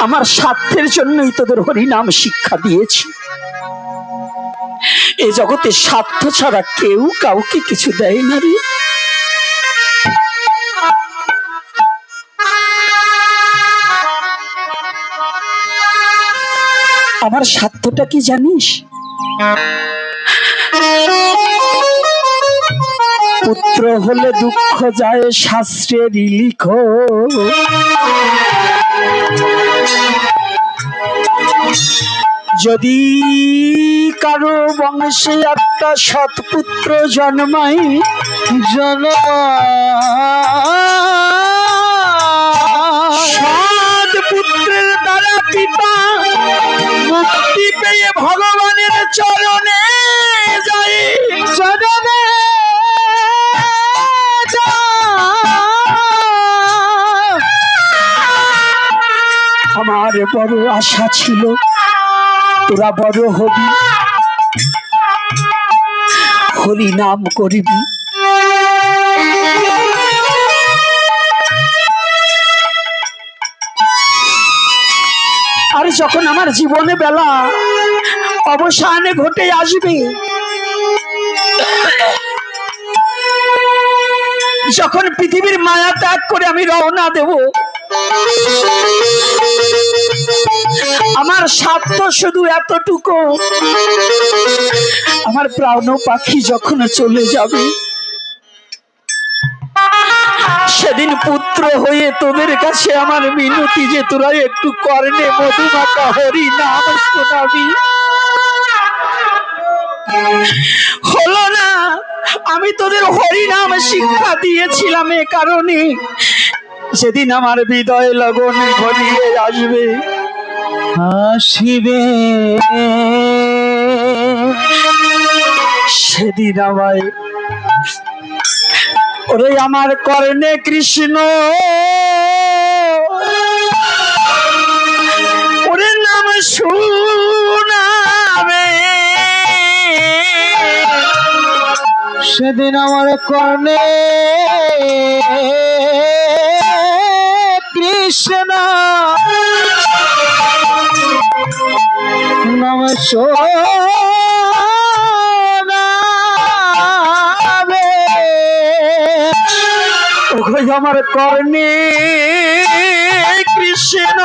আমার স্বার্থের জন্যই তোদের হরিনাম শিক্ষা দিয়েছি। এ জগতে স্বার্থ ছাড়া কেউ কাউকে কিছু দেয় না রে। আমার স্বার্থটা কি জানিস? পুত্র হলে দুঃখ যায় শাস্ত্রের লিখো, যদি কারো বংশে একটা সৎপুত্র জন্মায়, সৎ পুত্রের দ্বারা পিতা মুক্তি পেয়ে ভগবানের চরণে যায়, চরণে আমার বড় আশা ছিল তোরা বড় হবি, হরি নাম করিবি। আর যখন আমার জীবনে বেলা অবসানে ঘটে আসবে, যখন পৃথিবীর মায়া ত্যাগ করে আমি রওনা দেব, আমার স্বার্থ শুধু এতটুকু, আমার প্রাণ পাখি যখন চলে যাবে, সেদিন পুত্র হয়ে তোদের কাছে আমার মিনতি যে তোরা একটু কর্ণে মধুমাখা হরি নাম শোনাবি। হলো না, আমি তোদের হরি নাম শিক্ষা দিয়েছিলাম এ কারণে, সেদিন আমার হৃদয় লগন ঘনিয়ে আসবে, সেদিন আমায় ওরে আমার কর্ণে কৃষ্ণ ওরে নাম শুনাবে, সেদিন আমার কর্ণে কৃষ্ণ নাম শোনাবে, আমার কর্ণে কৃষ্ণ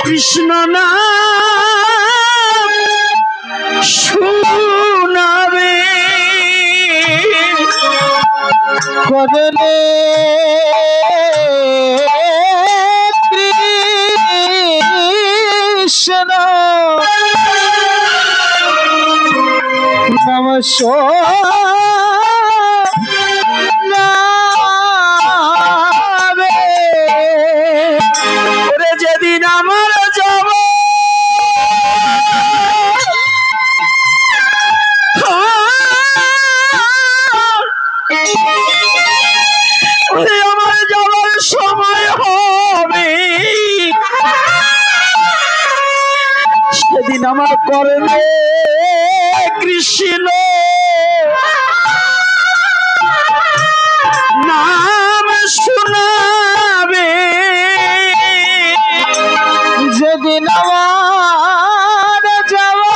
কৃষ্ণ নাম শুনাবে, কর্ণে কৃষ্ণ নাম শোনাবে, ওরে যেদিন আমার যাব ওরে আমার যাবার সময় হবে, সেদিন আমার কর্ণে কৃষ্ণ নাম শোনাবে, যেদিন আমার যাওয়া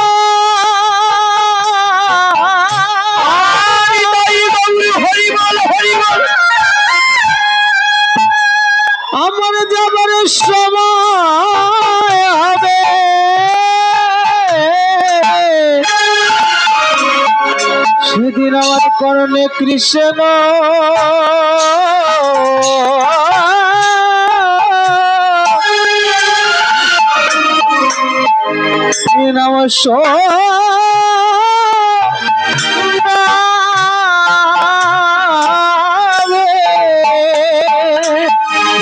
হরিবল হরিবল আমার যাবার সময় হবে, সেদিন আমার কর্ণে কৃষ্ণ নাম শোনাবে,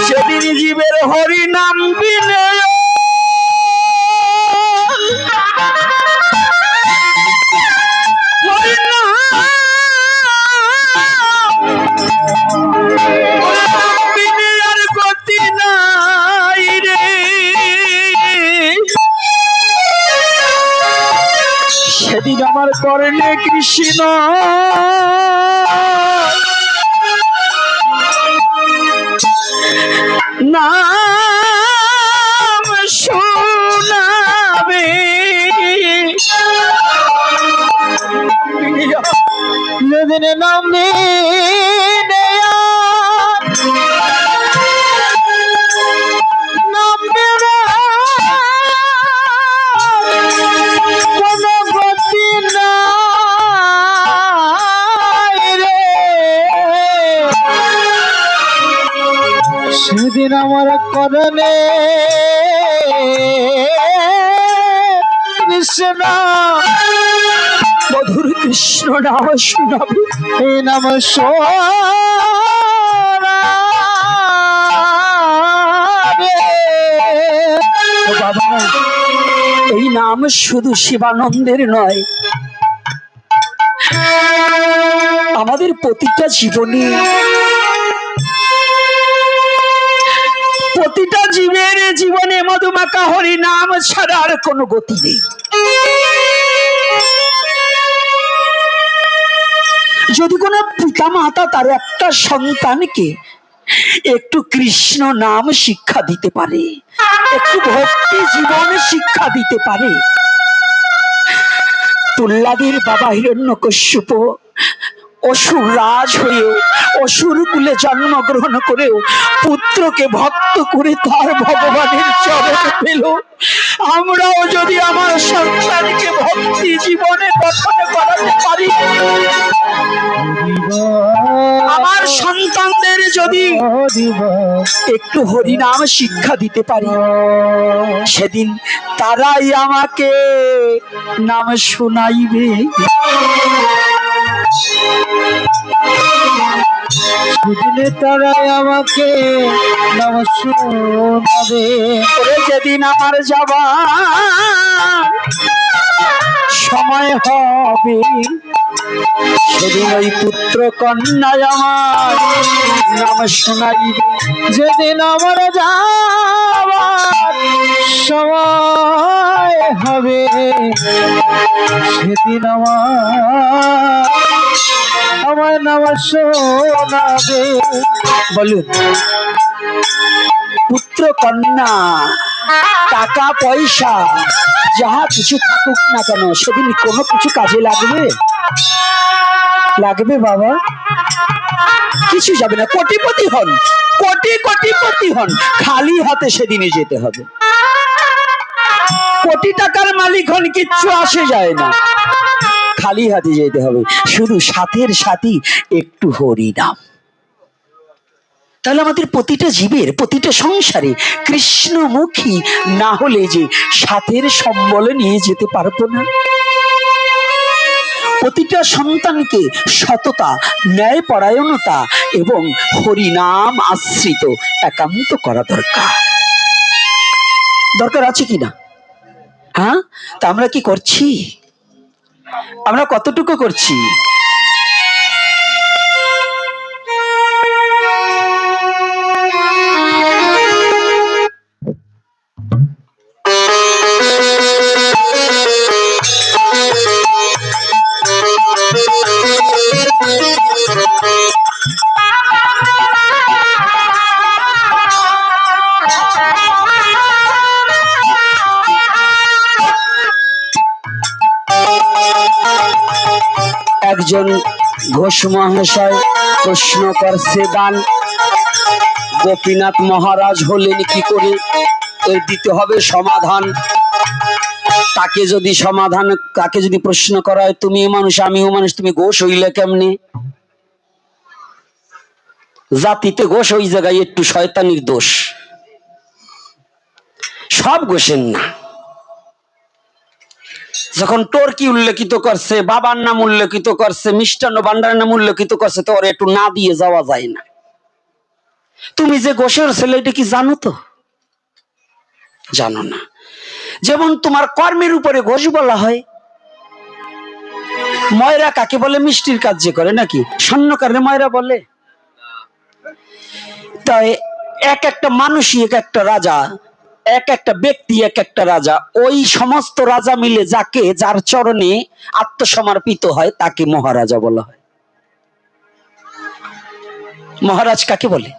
সেদিন জীবের হরি নাম বিনে আর গতি নাই রে, সেদিন আমার কর্ণে কৃষ্ণ নাম শোনাবে, যেদিন নাম নাম করণে কৃষ্ণ মধুর কৃষ্ণ নাম শোনাবে, এই নাম শোনাবে। ও বাবা, এই নাম শুধু শিবানন্দের নয়, আমাদের প্রতিটা জীবনে, প্রতিটা জীবের জীবনে মধুমাখা হরি নাম ছাড়া আর কোনো গতি নেই। যদি কোনো পিতা মাতা তার একটা সন্তানকে একটু কৃষ্ণ নাম শিক্ষা দিতে পারে, একটু ভক্তি জীবন শিক্ষা দিতে পারে, প্রহ্লাদের বাবা হিরণ্যকশ্যপ অসুর রাজ হয়েও, অসুর কুলে জন্মগ্রহণ করেও পুত্রকে ভক্ত করে তার ভগবানের চরণ পেল। আমরাও যদি আমার সন্তানকে ভক্তি জীবনে গঠন করাতে পারি, আমার সন্তানদের যদি একটু হরিনাম শিক্ষা দিতে পারি, সেদিন তারাই আমাকে নাম শোনাইবে। সেদিনে তারাই আমাকে নাম শোনাবে। যেদিন আমার যাবার সময় হবে, সেদিন ওই পুত্র কন্যায় আমার নাম শোনাইবে। যেদিন আমার যাবার সময় হবে, সেদিন আমার নাম শোনাবে। বলুন, পুত্র কন্যা টাকা পয়সা যাহা কিছু থাকুক না কেন, সেদিন কোনো কিছু কাজে লাগবে? লাগবে বাবা? কিছু যাবে না। কোটিপতি হন, কোটিপতি হন, খালি হাতে সেদিনে যেতে হবে। কোটি টাকার মালিক হন, কিচ্ছু আসে যায় না, খালি হাতে যেতে হবে। শুধু সাথের সাথী একটু হরিনাম। তাহলে আমাদের প্রতিটা জীবের, প্রতিটা সংসারে কৃষ্ণমুখী না হলে যে সাথের সম্বলে নিয়ে যেতে পারবো না। প্রতিটা সন্তানকে সততা, ন্যায়পরায়ণতা এবং হরিনাম আশ্রিত একান্ত করা দরকার। দরকার আছে কিনা? হ্যাঁ, তা আমরা কি করছি? আমরা কতটুকু করছি? একজন ঘোষ মহাশয় প্রশ্ন করছে, দান গোপীনাথ মহারাজ হলেন কি করে? এর দিতে হবে সমাধান। তাকে যদি প্রশ্ন করা হয়, তুমিও মানুষ আমিও মানুষ, তুমি ঘোষ হইলে কেমনে? জাতিতে ঘোষ ওই জায়গায় একটু শয়তানির দোষ, সব ঘোষের না। যখন টর্কি উল্লেখিত করছে, বাবার নাম উল্লেখিত করছে, মিষ্টান্ন ভান্ডারের নাম উল্লেখিত করছে, তো ওর একটু না দিয়ে যাওয়া যায় না। তুমি যে ঘোষের ছেলে এটা কি জানো? তো জানো না। যেমন তোমার কর্মের উপরে ঘোষ বলা হয়। ময়রা কাকে বলে? মিষ্টির কাজ যে করে, নাকি স্বর্ণকারে ময়রা বলে? তাই এক একটা মানুষই এক একটা রাজা, এক একটা ব্যক্তি এক একটা রাজা। ওই সমস্ত রাজা মিলে যাকে, যার চরণে আত্মসমর্পিত হয়, তাকে মহারাজা বলা হয়। মহারাজ কাকে বলে?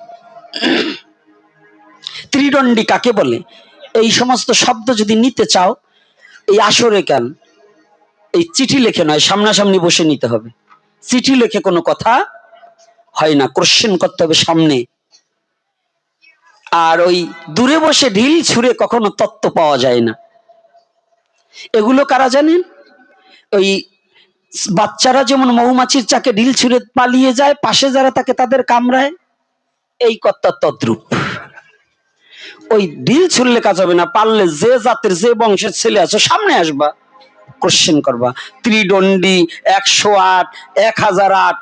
ত্রিদণ্ডী কাকে বলে? এই সমস্ত শব্দ যদি নিতে চাও, এই আসরে কেন, এই চিঠি লেখে নয়, সামনাসামনি বসে নিতে হবে। চিঠি লেখে কোনো কথা হয় না, কোশ্চেন করতে হবে সামনে। আর ওই দূরে বসে ঢিল ছুঁড়ে কখনো তত্ত্ব পাওয়া যায় না। এগুলো কারা জানেন? ওই বাচ্চারা যেমন মৌমাছির চাকে ঢিল ছুঁড়ে পালিয়ে যায়, পাশে যারা তাকে তাদের কামড়ায়, এই কর্তা তদ্রূপ। ওই ঢিল ছুড়লে কাজ হবে না, পারলে যে জাতের যে বংশের ছেলে আছো সামনে আসবা, কোশ্চেন করবা। ত্রিদণ্ডী, 108, 1008,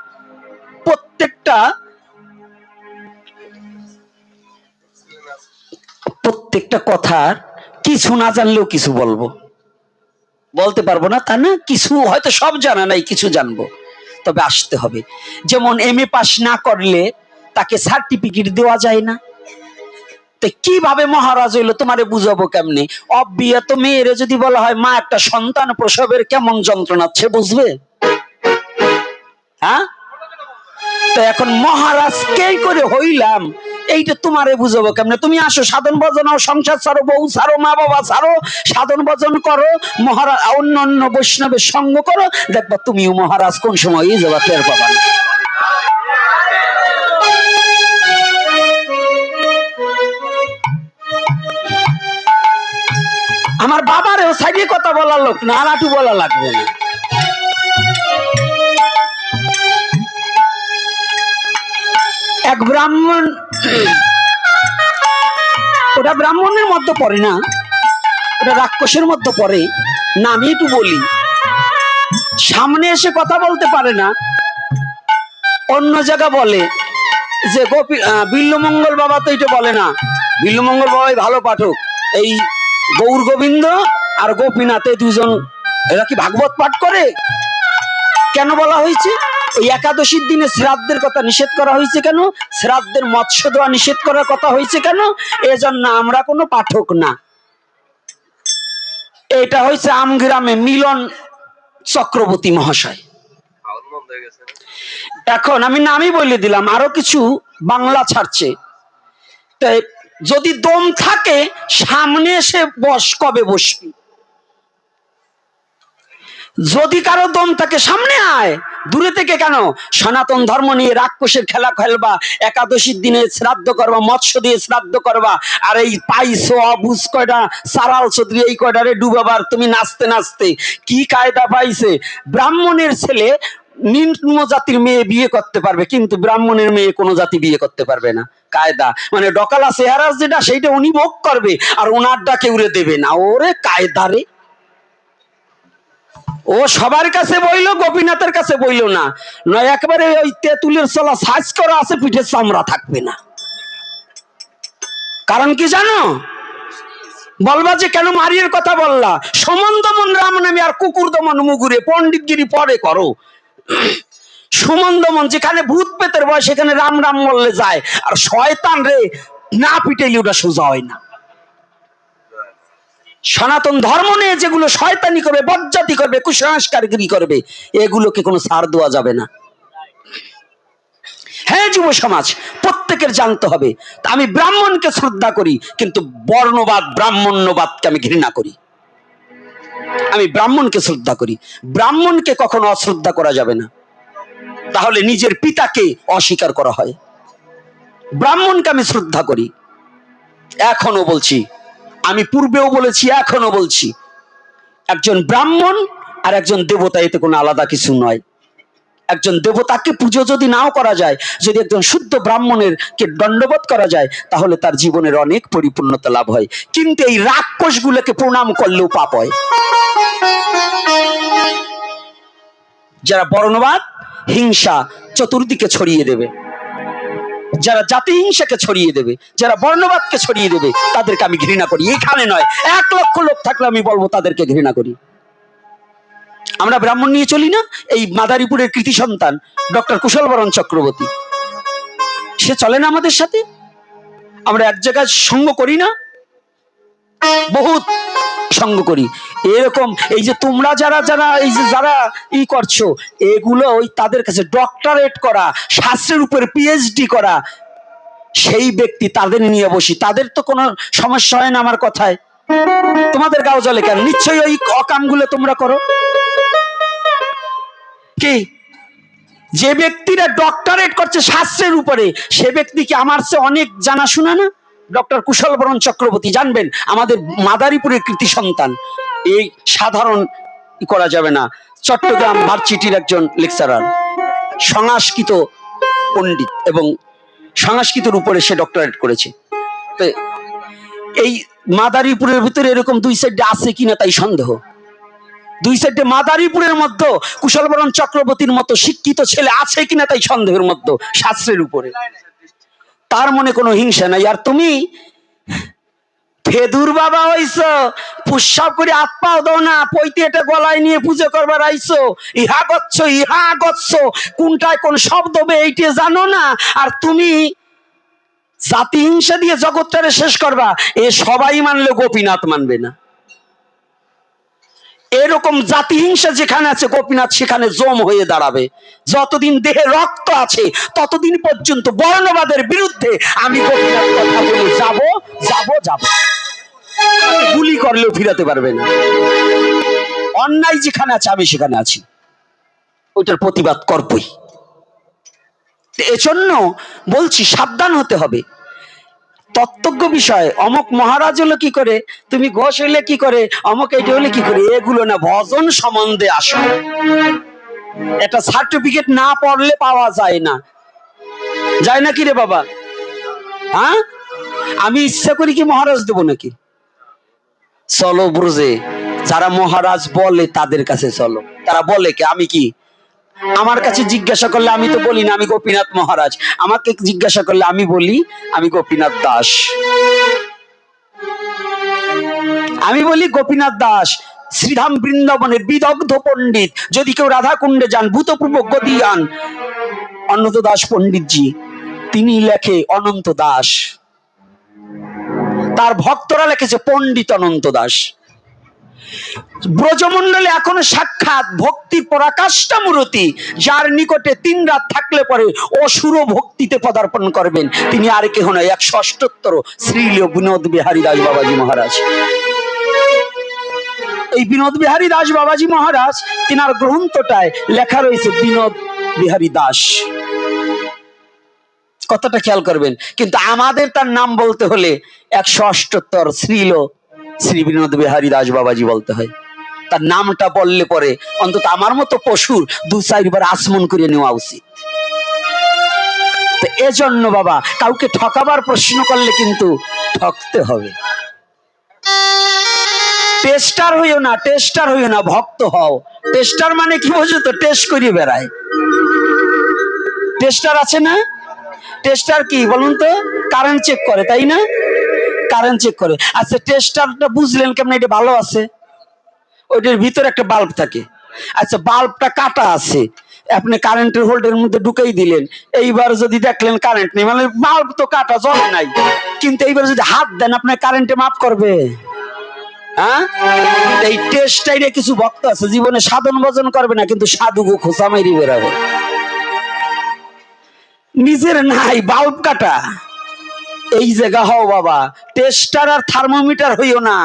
প্রত্যেকটা কথার কিছু না জানলেও কিছু বলবো, বলতে পারবো না তা না, কিছু হয়তো সব জানা নাই, কিছু জানবো, তবে আসতে হবে। যেমন MA পাস না করলে তাকে সার্টিফিকেট দেওয়া যায় না, তো কিভাবে মহারাজ হইলো তোমারে বুঝাবো কেমনে? অবিয়াত মেয়েরে যদি বলা হয় মা একটা সন্তান প্রসবের কেমন যন্ত্রণা, সে বুঝবে? হ্যাঁ, তো এখন মহারাজকেই করে হইলাম, এইটা তোমারে বুঝাবো কেমনে? তুমি আসো, সাধন ভজন, সংসার ছাড়ো, বউ ছাড়ো, মা বাবা ছাড়ো, সাধন ভজন করো, মহারাজ অন্য অন্য বৈষ্ণবের সঙ্গ করো, দেখবা তুমিও মহারাজ কোন সময় যাবা, টের পাবা না। আমার বাবারেও সাইডে কথা বলার লোক না, আলাটু বলা লাগবে না। এক ব্রাহ্মণ, ওটা ব্রাহ্মণের মধ্যে পড়ে না, ওটা রাক্ষসের মধ্যে পড়ে না, আমি একটু বলি। সামনে এসে কথা বলতে পারে না, অন্য জায়গা বলে যে বিল্লমঙ্গল বাবা তো এটা বলে না, বিল্লমঙ্গল বাবাই ভালো পাঠক, এই গৌর গোবিন্দ আর গোপীনাথ এই দুজন, এরা কি ভাগবত পাঠ করে? কেন বলা হয়েছে? ওই একাদশীর দিনে শ্রাদ্ধের কথা নিষেধ করা হয়েছে কেন? শ্রাদ্ধের মৎস্য দেওয়া নিষেধ করার কথা হয়েছে কেন? এজন্য আমরা কোনো পাঠক না। এটা হয়েছে আমগ্রামে মিলন চক্রবর্তী মহাশয়। এখন আমি নামই বলে দিলাম, আরো কিছু বাংলা ছাড়ছে। তাই যদি দম থাকে সামনে এসে বস, কবে বসবি? যদি কারো দম থাকে সামনে আয়, দূরে থেকে কেন? সনাতন ধর্ম নিয়ে রাক্ষসের খেলা খেলবা, একাদশীর দিনে শ্রাদ্ধ করবা, মৎস্য দিয়ে শ্রাদ্ধ করবা, আর এই পাইছো অবুজ কয়টা সারাল চৌধুরী এই কয়টারে ডুবাবার তুমি নাচতে নাচতে কি কায়দা পাইছে? ব্রাহ্মণের ছেলে নিম্ন জাতির মেয়ে বিয়ে করতে পারবে, কিন্তু ব্রাহ্মণের মেয়ে কোনো জাতি বিয়ে করতে পারবে না। কায়দা মানে ডকালা চেহারা যেটা, সেইটা উনি ভোগ করবে, আর ওনারটা কেউ দেবে না। ওরে কায়দা রে! ও সবার কাছে বইলো, গোপীনাথের কাছে বইলো না, নয় একেবারে ওই তেঁতুলের চলা সাজ করা আছে, পিঠের চামড়া থাকবে না। কারণ কি জানো? বলবা যে কেন মারিয়ার কথা বললা? সমান দমন রাম নামে আর কুকুর দমন মুগুরে, পণ্ডিতগিরি পরে করো। সুমন দমন, যেখানে ভূত পেতের বয় সেখানে রাম রাম বললে যায়, আর শয়তান রে না পিটাইলে ওটা সোজা হয় না। সনাতন ধর্ম নিয়ে যেগুলো শয়তানি করবে, বজ্জাতি করবে, কুসংস্কারগিরি করবে, এগুলোকে কোনো ছাড় দেওয়া যাবে না। হ্যাঁ যুব সমাজ, প্রত্যেকের জানতে হবে, আমি ব্রাহ্মণকে শ্রদ্ধা করি, কিন্তু বর্ণবাদ ব্রাহ্মণ্যবাদকে আমি ঘৃণা করি। আমি ব্রাহ্মণকে শ্রদ্ধা করি, ব্রাহ্মণকে কখনো অশ্রদ্ধা করা যাবে না, তাহলে নিজের পিতাকে অস্বীকার করা হয়। ব্রাহ্মণকে আমি শ্রদ্ধা করি, এখনো বলছি, আমি পূর্বেও বলেছি, এখনো বলছি, একজন ব্রাহ্মণ আর একজন দেবতা, এতে কোনো আলাদা কিছু নয়। একজন দেবতাকে পুজো যদি নাও করা যায়, যদি একজন শুদ্ধ ব্রাহ্মণের কে দণ্ডবোধ করা যায়, তাহলে তার জীবনের অনেক পরিপূর্ণতা লাভ হয়। কিন্তু এই রাক্ষসগুলোকে প্রণাম করলেও পাপ হয়। যারা বর্ণবাদ হিংসা চতুর্দিকে ছড়িয়ে দেবে, যারা জাতি হিংসাকে ছড়িয়ে দেবে, যারা বর্ণবাদকে ছড়িয়ে দেবে, তাদেরকে আমি ঘৃণা করি। এখানে নয়, 1,00,000 লোক থাকলে আমি বলবো তাদেরকে ঘৃণা করি। আমরা ব্রাহ্মণ নিয়ে চলি না? এই মাদারীপুরের কৃতি সন্তান ডক্টর কুশলবরণ চক্রবর্তী, সে চলে না আমাদের সাথে? আমরা এক জায়গায় সঙ্গ করি না? বহুত সঙ্গ করি। এরকম এই যে তোমরা যারা যারা এই যে যারা ই করছো, এগুলো ওই তাদের কাছে ডক্টরেট করা, শাস্ত্রের উপর PhD করা সেই ব্যক্তি, তাদের নিয়ে বসি, তাদের তো কোনো সমস্যা হয় না আমার কথায়। তোমাদের গাও জ্বলে কেন? নিশ্চয়ই ওই অকামগুলো তোমরা করো। কি যে ব্যক্তিরা ডক্টরেট করছে শাস্ত্রের উপরে, সে ব্যক্তি কি আমার চেয়ে অনেক জানাশোনা না? ডক্টর কুশলবরণ চক্রবর্তী, জানবেন আমাদের মাদারীপুরের কৃতি সন্তান, এই সাধারণ করা যাবে না। চট্টগ্রাম ভার্সিটির একজন লেকচারার, সংস্কৃত পণ্ডিত, এবং সংস্কৃতের উপরে সে ডক্টরেট করেছে। তো এই মাদারীপুরের ভিতরে এরকম দুই সাইডে আছে কিনা তাই সন্দেহ। দুই সাইডে মাদারীপুরের মধ্যে কুশলবরণ চক্রবর্তীর মতো শিক্ষিত ছেলে আছে কিনা তাই সন্দেহের মধ্যে, শাস্ত্রের উপরে। তার মনে কোনো হিংসা নাই। আর তুমি ফেদুর বাবা হইছো, পুষ্পাপ করে হাত পাও দাও না, পৈতে এটা গলায় নিয়ে পুজো করবার আইছো, ইহা গচ্ছ ইহা গচ্ছ, কোনটায় কোন শব্দ হবে এইটা জানো না। আর তুমি জাতি হিংসা দিয়ে জগৎটারে শেষ করবা, এ সবাই মানলে গোপীনাথ মানবে না। এরকম জাতি হিংসা যেখানে আছে গোপীনাথ সেখানে জম হয়ে দাঁড়াবে। যতদিন দেহে রক্ত আছে ততদিন পর্যন্ত বর্ণবাদের বিরুদ্ধে আমি গোপীনাথ কথা বলে যাব যাব যাব, গুলি করলেও ফিরাতে পারবে না। অন্যায় যেখানে আছে আমি সেখানে আছি, ওইটার প্রতিবাদ করবই। এজন্য বলছি সাবধান হতে হবে। তত্ত্বজ্ঞ বিষয়, অমক মহারাজ হলো কি করে, তুমি ঘোষ হইলে কি করে, অমক এইটা হলে কি করে, এগুলো না, ভজন সম্বন্ধে আসো। একটা সার্টিফিকেট না পড়লে পাওয়া যায় না, যায় না কি রে বাবা? হ্যাঁ, আমি ইচ্ছা করি কি মহারাজ দেবো নাকি? চলো ব্রজে, যারা মহারাজ বলে তাদের কাছে চলো। তারা বলে কি, আমি কি, আমার কাছে জিজ্ঞাসা করলে আমি তো বলি না আমি গোপীনাথ মহারাজ, আমাকে জিজ্ঞাসা করলে আমি বলি আমি গোপীনাথ দাস। আমি বলি গোপীনাথ দাস, শ্রীধাম বৃন্দাবনের বিদগ্ধ পণ্ডিত। যদি কেউ রাধা কুণ্ডে যান, ভূতপূর্ব গদিয়ান অনন্ত দাস পণ্ডিতজি, তিনি লেখে অনন্ত দাস, তার ভক্তরা লিখেছে পণ্ডিত অনন্ত দাস। ব্রজমণ্ডলে এখনো সাক্ষাৎ ভক্তির পরাকাষ্ঠা মূরতি, যার নিকটে 3 রাত থাকলে পরে অসুর ভক্তিতে পদার্পণ করবেন, তিনি আর কেহ নয়, 168 শ্রীলীয় বিনোদ বিহারী দাস বাবাজি মহারাজ। এই বিনোদ বিহারী দাস বাবাজি মহারাজ, তিনার গ্রন্থটায় লেখা রয়েছে বিনোদ বিহারী দাস, কথাটা খেয়াল করবেন। কিন্তু আমাদের তার নাম বলতে হলে 178 শ্রীল শ্রী বিনোদ বিহারী দাস বাবাজি বলতে হয়। তার নামটা বললে পরে অন্তত আমার মতো পশুর 2-4 বার আসমন করে নেওয়া উচিত। তো এজন্য বাবা, কাউকে ঠকাবার প্রশ্ন করলে কিন্তু ঠকতে হবে। টেস্টার হইও না, টেস্টার হইও না, ভক্ত হও। টেস্টার মানে কি বোঝো তো? টেস্ট করিয়ে বেড়ায়। টেস্টার আছে না? টেস্টার কি বলুন তো? কারেন্ট চেক করে, তাই না? কারেন্ট চেক করে। আচ্ছা, টেস্টারটা বুঝলেন কেমন? এটা ভালো আছে, ওইটার ভিতরে একটা বাল্ব থাকে। আচ্ছা, বাল্বটা কাটা আছে, আপনি কারেন্টের হোল্ডের মধ্যে ঢুকাই দিলেন। এইবার যদি দেখলেন কারেন্ট নেই, মানে বাল্ব তো কাটা, জ্বলে নাই, কিন্তু এইবার যদি হাত দেন আপনার কারেন্টে মাফ করবে? হ্যাঁ, এই টেস্টাইরে কিছু ভক্ত আছে জীবনে সাধন ভজন করবে না, কিন্তু সাধুগো খোঁচা মাইরি বেড়াবে। নিজের নাই, বাল্ব কাটা। এই জায়গা হও বাবা, টেস্টার আর থার্মোমিটার হইও না।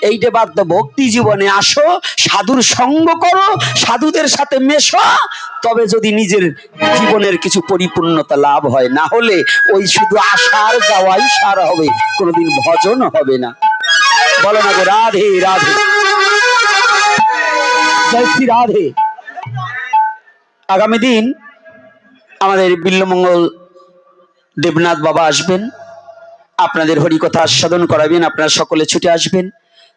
এইটা বাদ দাও, ভক্তি জীবনে আসো, সাধুর সঙ্গ করো, সাধুদের সাথে মেশো, তবে যদি নিজের জীবনের কিছু পরিপূর্ণতা লাভ হয়। না হলে ওই শুধু আসার যাওয়াই সার হবে, কোনোদিন ভজন হবে না। বলো না গো, রাধে রাধে, জয় শ্রী রাধে। আগামী দিন আমাদের বিল্লমঙ্গল দেবনাথ বাবা আসবেন, আপনাদের হরিকথা আস্বাদন করাবেন। আপনারা সকলে ছুটে আসবেন।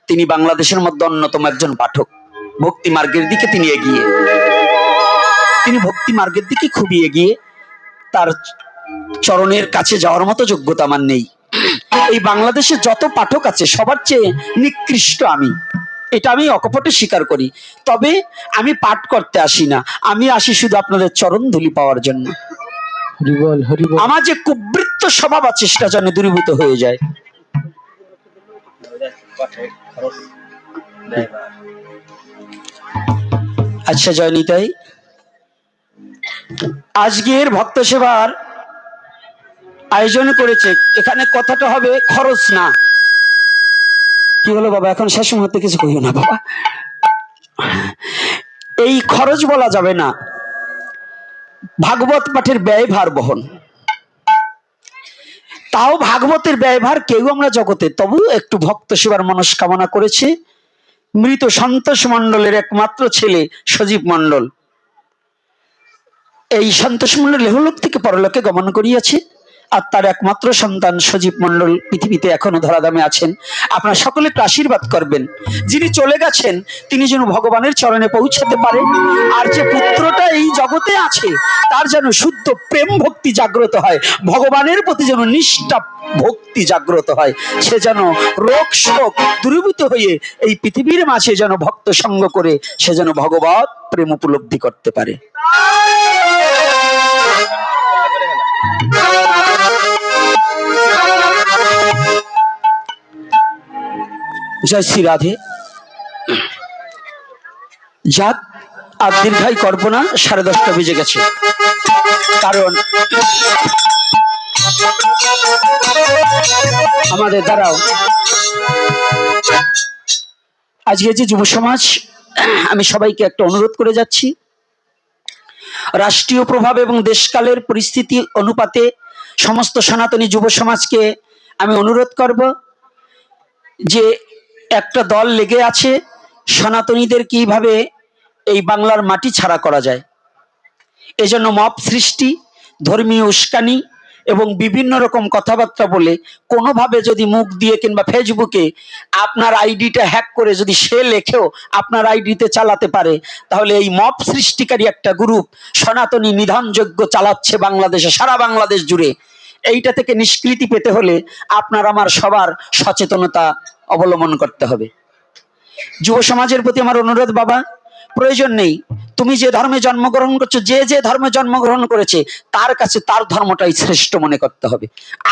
তিনি বাংলাদেশের মধ্যে অন্যতম একজন পাঠক, ভক্তি মার্গের দিকে তিনি এগিয়ে, তিনি ভক্তি মার্গের দিকে খুবই এগিয়ে। তার চরণের কাছে যাওয়ার মতো যোগ্যতা আমার নেই। এই বাংলাদেশে যত পাঠক আছে সবার চেয়ে নিকৃষ্ট আমি, এটা আমি অকপটে স্বীকার করি। তবে আমি পাঠ করতে আসি না, আমি আসি শুধু আপনাদের চরণ ধুলি পাওয়ার জন্য। হরিবল হরিবল। আমার যে কুবৃত্ত স্বভাব আছে সেটা যেন দূরীভূত হয়ে যায়। আচ্ছা জয়নিতাই, আজকের ভক্ত সেবার আয়োজন করেছে, এখানে কথাটা হবে খরচ না। কি হলো বাবা, এখন শেষ মুহূর্তে কিছু কইও না বাবা, এই খরচ বলা যাবে না। ভাগবত পাঠের ব্যয়ভার বহন, তাও ভাগবতের ব্যয়ভার কেউ আমরা জগতে, তবু একটু ভক্ত সেবার মনস্কামনা করেছে। মৃত সন্তোষ মণ্ডলের একমাত্র ছেলে সজীব মণ্ডল, এই সন্তোষ মণ্ডল ইহলোক থেকে পরলোকে গমন করিয়াছে। আর তার একমাত্র সন্তান সজীব মণ্ডল পৃথিবীতে এখনো ধরাধামে আছেন। আপনারা সকলে একটু আশীর্বাদ করবেন, যিনি চলে গেছেন তিনি যেন ভগবানের চরণে পৌঁছাতে পারে, আর যে পুত্রটা এই জগতে আছে তার যেন শুদ্ধ প্রেম ভক্তি জাগ্রত হয়, ভগবানের প্রতি যেন নিষ্ঠা ভক্তি জাগ্রত হয়, সে যেন রোগ শোক দূরীভূত হয়ে এই পৃথিবীর মাঝে যেন ভক্ত সঙ্গ করে সে যেন ভগবত প্রেম উপলব্ধি করতে পারে। জয় শ্রী রাধে। যাক, আর দীর্ঘাই করবো না, 10:30 বেজে গেছে। কারণ আমাদের দ্বারাও আজকে যে যুব সমাজ, আমি সবাইকে একটা অনুরোধ করে যাচ্ছি, রাষ্ট্রীয় প্রভাব এবং দেশকালের পরিস্থিতি অনুপাতে সমস্ত সনাতনী যুব সমাজকে আমি অনুরোধ করব যে একটা দল লেগে আছে সনাতনীদের কিভাবে এই বাংলার মাটি ছাড়া করা যায়, এজন্য মব সৃষ্টি, ধর্মীয় উস্কানি এবং বিভিন্ন রকম কথাবার্তা বলে কোনোভাবে যদি মুখ দিয়ে কিংবা ফেসবুকে আপনার আইডিটা হ্যাক করে যদি সে লেখেও আপনার আইডিতে চালাতে পারে, তাহলে এই মব সৃষ্টিকারী একটা গ্রুপ সনাতনী নিধনযজ্ঞ চালাচ্ছে বাংলাদেশে, সারা বাংলাদেশ জুড়ে। এইটা থেকে নিষ্কৃতি পেতে হলে আপনার আমার সবার সচেতনতা অবলম্বন করতে হবে। যুব সমাজের প্রতি আমার অনুরোধ, বাবা প্রয়োজন নেই তুমি যে ধর্মে জন্মগ্রহণ করছো, যে যে ধর্মে জন্মগ্রহণ করেছে তার কাছে তার ধর্মটাই শ্রেষ্ঠ মনে করতে হবে,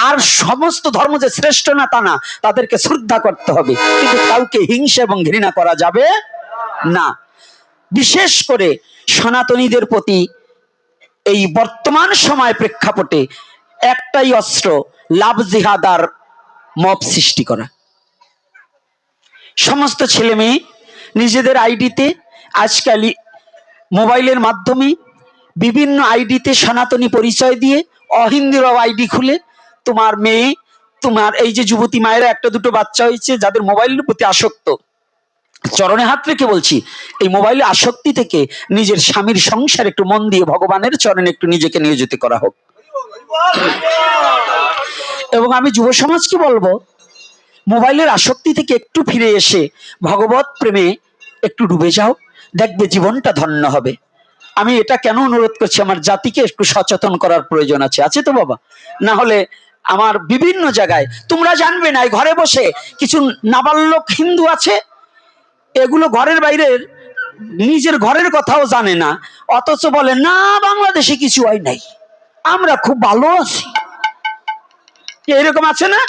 আর সমস্ত ধর্ম যে শ্রেষ্ঠ না তা না, তাদেরকে শ্রদ্ধা করতে হবে, কিন্তু কাউকে হিংসা এবং ঘৃণা করা যাবে না। বিশেষ করে সনাতনীদের প্রতি এই বর্তমান সময় প্রেক্ষাপটে একটাই অস্ত্র, লাভ জিহাদ আর মব সৃষ্টি করা। সমস্ত ছেলে মেয়ে নিজেদের আইডিতে আজকাল মোবাইলের মাধ্যমে বিভিন্ন আইডিতে সনাতনী পরিচয় দিয়ে অহিন্দুরাও আইডি খুলে তোমার মেয়ে, তোমার এই যে যুবতী মায়েরা একটা দুটো বাচ্চা হয়েছে যাদের মোবাইলের প্রতি আসক্ত, চরণে হাত রেখে বলছি, এই মোবাইলে আসক্তি থেকে নিজের স্বামীর সংসার একটু মন দিয়ে ভগবানের চরণে একটু নিজেকে নিয়োজিত করা হোক। এবং আমি যুব সমাজকে বলবো, মোবাইলের আসক্তি থেকে একটু ফিরে এসে ভগবত প্রেমে একটু ডুবে যাও, দেখবে জীবনটা ধন্য হবে। আমি এটা কেন অনুরোধ করছি, আমার জাতিকে একটু সচেতন করার প্রয়োজন আছে, আছে তো বাবা? না হলে আমার বিভিন্ন জায়গায় তোমরা জানবে না, ঘরে বসে কিছু নাবালক হিন্দু আছে, এগুলো ঘরের বাইরের নিজের ঘরের কথাও জানে না, অথচ বলে না বাংলাদেশে কিছু হয় নাই, আমরা খুব ভালো আছি। এরকম আছে না?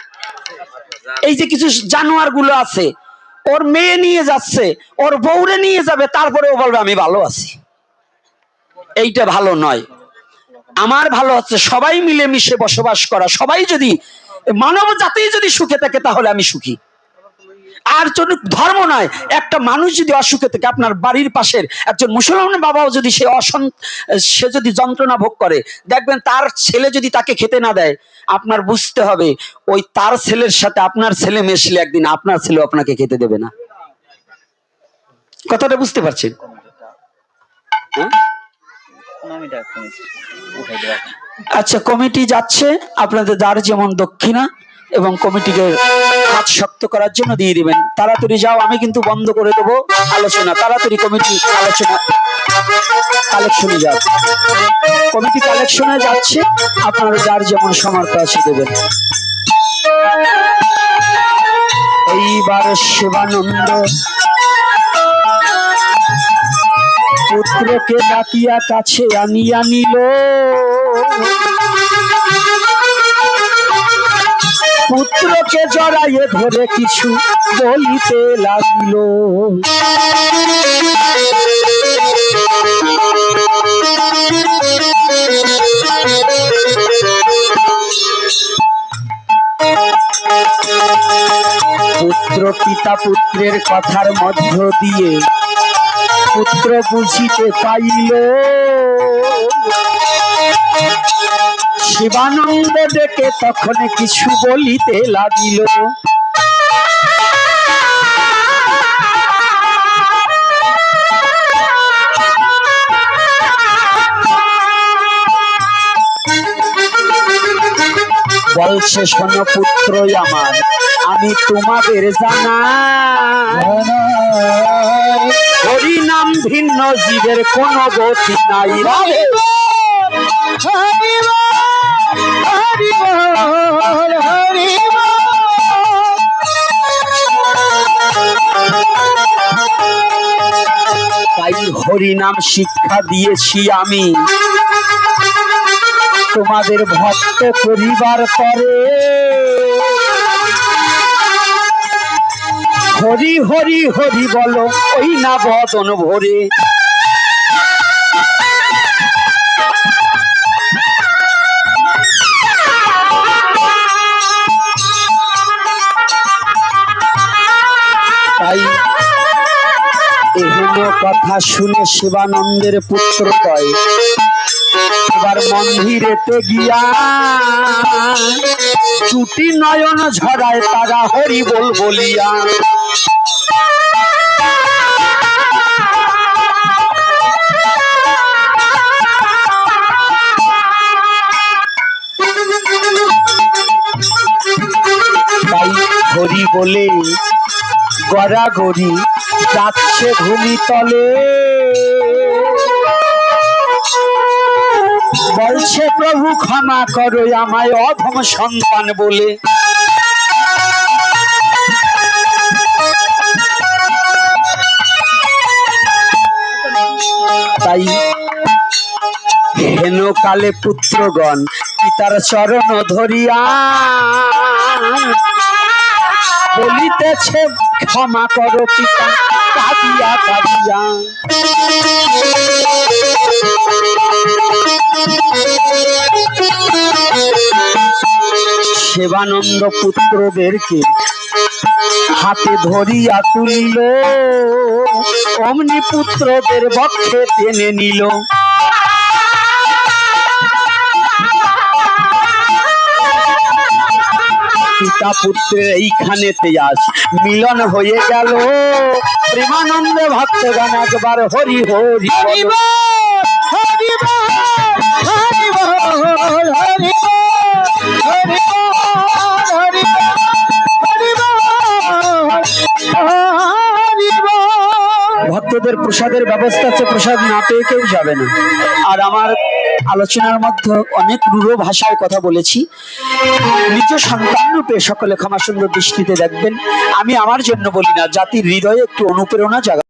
এই যে কিছু জানোয়ার গুলো আছে, ওর মেয়ে নিয়ে যাচ্ছে, ওর বউরে নিয়ে যাবে, তারপরে ও বলবে আমি ভালো আছি। এইটা ভালো নয়। আমার ভালো হচ্ছে সবাই মিলেমিশে বসবাস করা, সবাই যদি মানব জাতি যদি সুখে থাকে তাহলে আমি সুখী। আর যদি ধর্ম নয়, একটা মানুষ যদি অসুখে থাকে, আপনার বাড়ির পাশের একজন মুসলমান বাবাও যদি সে যদি যন্ত্রণা ভোগ করে, দেখবেন তার ছেলে যদি তাকে খেতে না দেয়, আপনার বুঝতে হবে ওই তার ছেলের সাথে আপনার ছেলে মেশলে একদিন আপনার ছেলে আপনাকে খেতে দেবে না। কথাটা বুঝতে পারছেন? আচ্ছা, কমিটি যাচ্ছে, আপনাদের যার যেমন দক্ষিণা এবং কমিটিকে হাত শক্ত করার জন্য দিয়ে দিবেন। তাড়াতাড়ি যাও, আমি কিন্তু বন্ধ করে দেবো আলোচনা। তাড়াতাড়ি কমিটি আলোচনা কালেকশনে যাও, কমিটি কালেকশনে যাচ্ছে, আপনারা যার যেমন সমর্থ আছে দেবেন। এইবার শিবানন্দ পুত্রকে ডাকিয়া কাছে আনিয়া নিল, পুত্রকে জড়াইয়ে ধরে কিছু বলিতে লাগিল। পুত্র পিতা পুত্রের কথার মধ্য দিয়ে পুত্র বুঝিতে পাইল, শিবানন্দ ডেকে তখন কিছু বলিতে লাগিল। বলছে শোনো পুত্রই আমার, আমি তোমাদের জানাই হরি নাম ভিন্ন জীবের কোন গতি নাই। রাধে হরি বল, হরি বল, হরি তাই হরি নাম শিক্ষা দিয়েছি আমি তোমাদের ভক্ত করিবার পরে। হরি হরি হরি বলো ওই না বদন ভরে। তাই এহেন কথা শুনে শিবানন্দের পুত্র কয় এবার মন্দিরেতে গিয়া চুটি নয়ন ঝরায় তারা হরি বল বলিয়া। তাই হরি বলে গড়াগড়ি যাচ্ছে ভূমি তলে। বলছে প্রভু ক্ষমা করো আমায় অধম সন্তান বলে। তাই হেন কালে পুত্রগণ পিতার চরণ ধরিয়া বলিতেছে ক্ষমা করো পিতা কাঁদিয়া কাঁদিয়া। শিবানন্দ পুত্রদেরকে হাতে ধরিয়া তুলিল, অমনি পুত্রদের বক্ষে টেনে নিল। পিতা পুত্রের এইখানেতে আজ মিলন হয়ে গেল। প্রেমানন্দে ভক্তগণ একবার হরি হরি হরি বলো। হরি বল, হরি বল, হরি বল, হরি বল, হরি বল, হরি বল, হরি বল। ভক্তদের প্রসাদের ব্যবস্থা আছে, প্রসাদ না পেয়ে কেউ যাবে না। আর আমার আলোচনার মধ্যে অনেক রূঢ় ভাষায় কথা বলেছি, নিজ সন্তান রূপে সকলে ক্ষমা সুন্দর দৃষ্টিতে দেখবেন। আমি আমার জন্য বলি না, জাতির হৃদয়ে একটু অনুপ্রেরণা জাগা।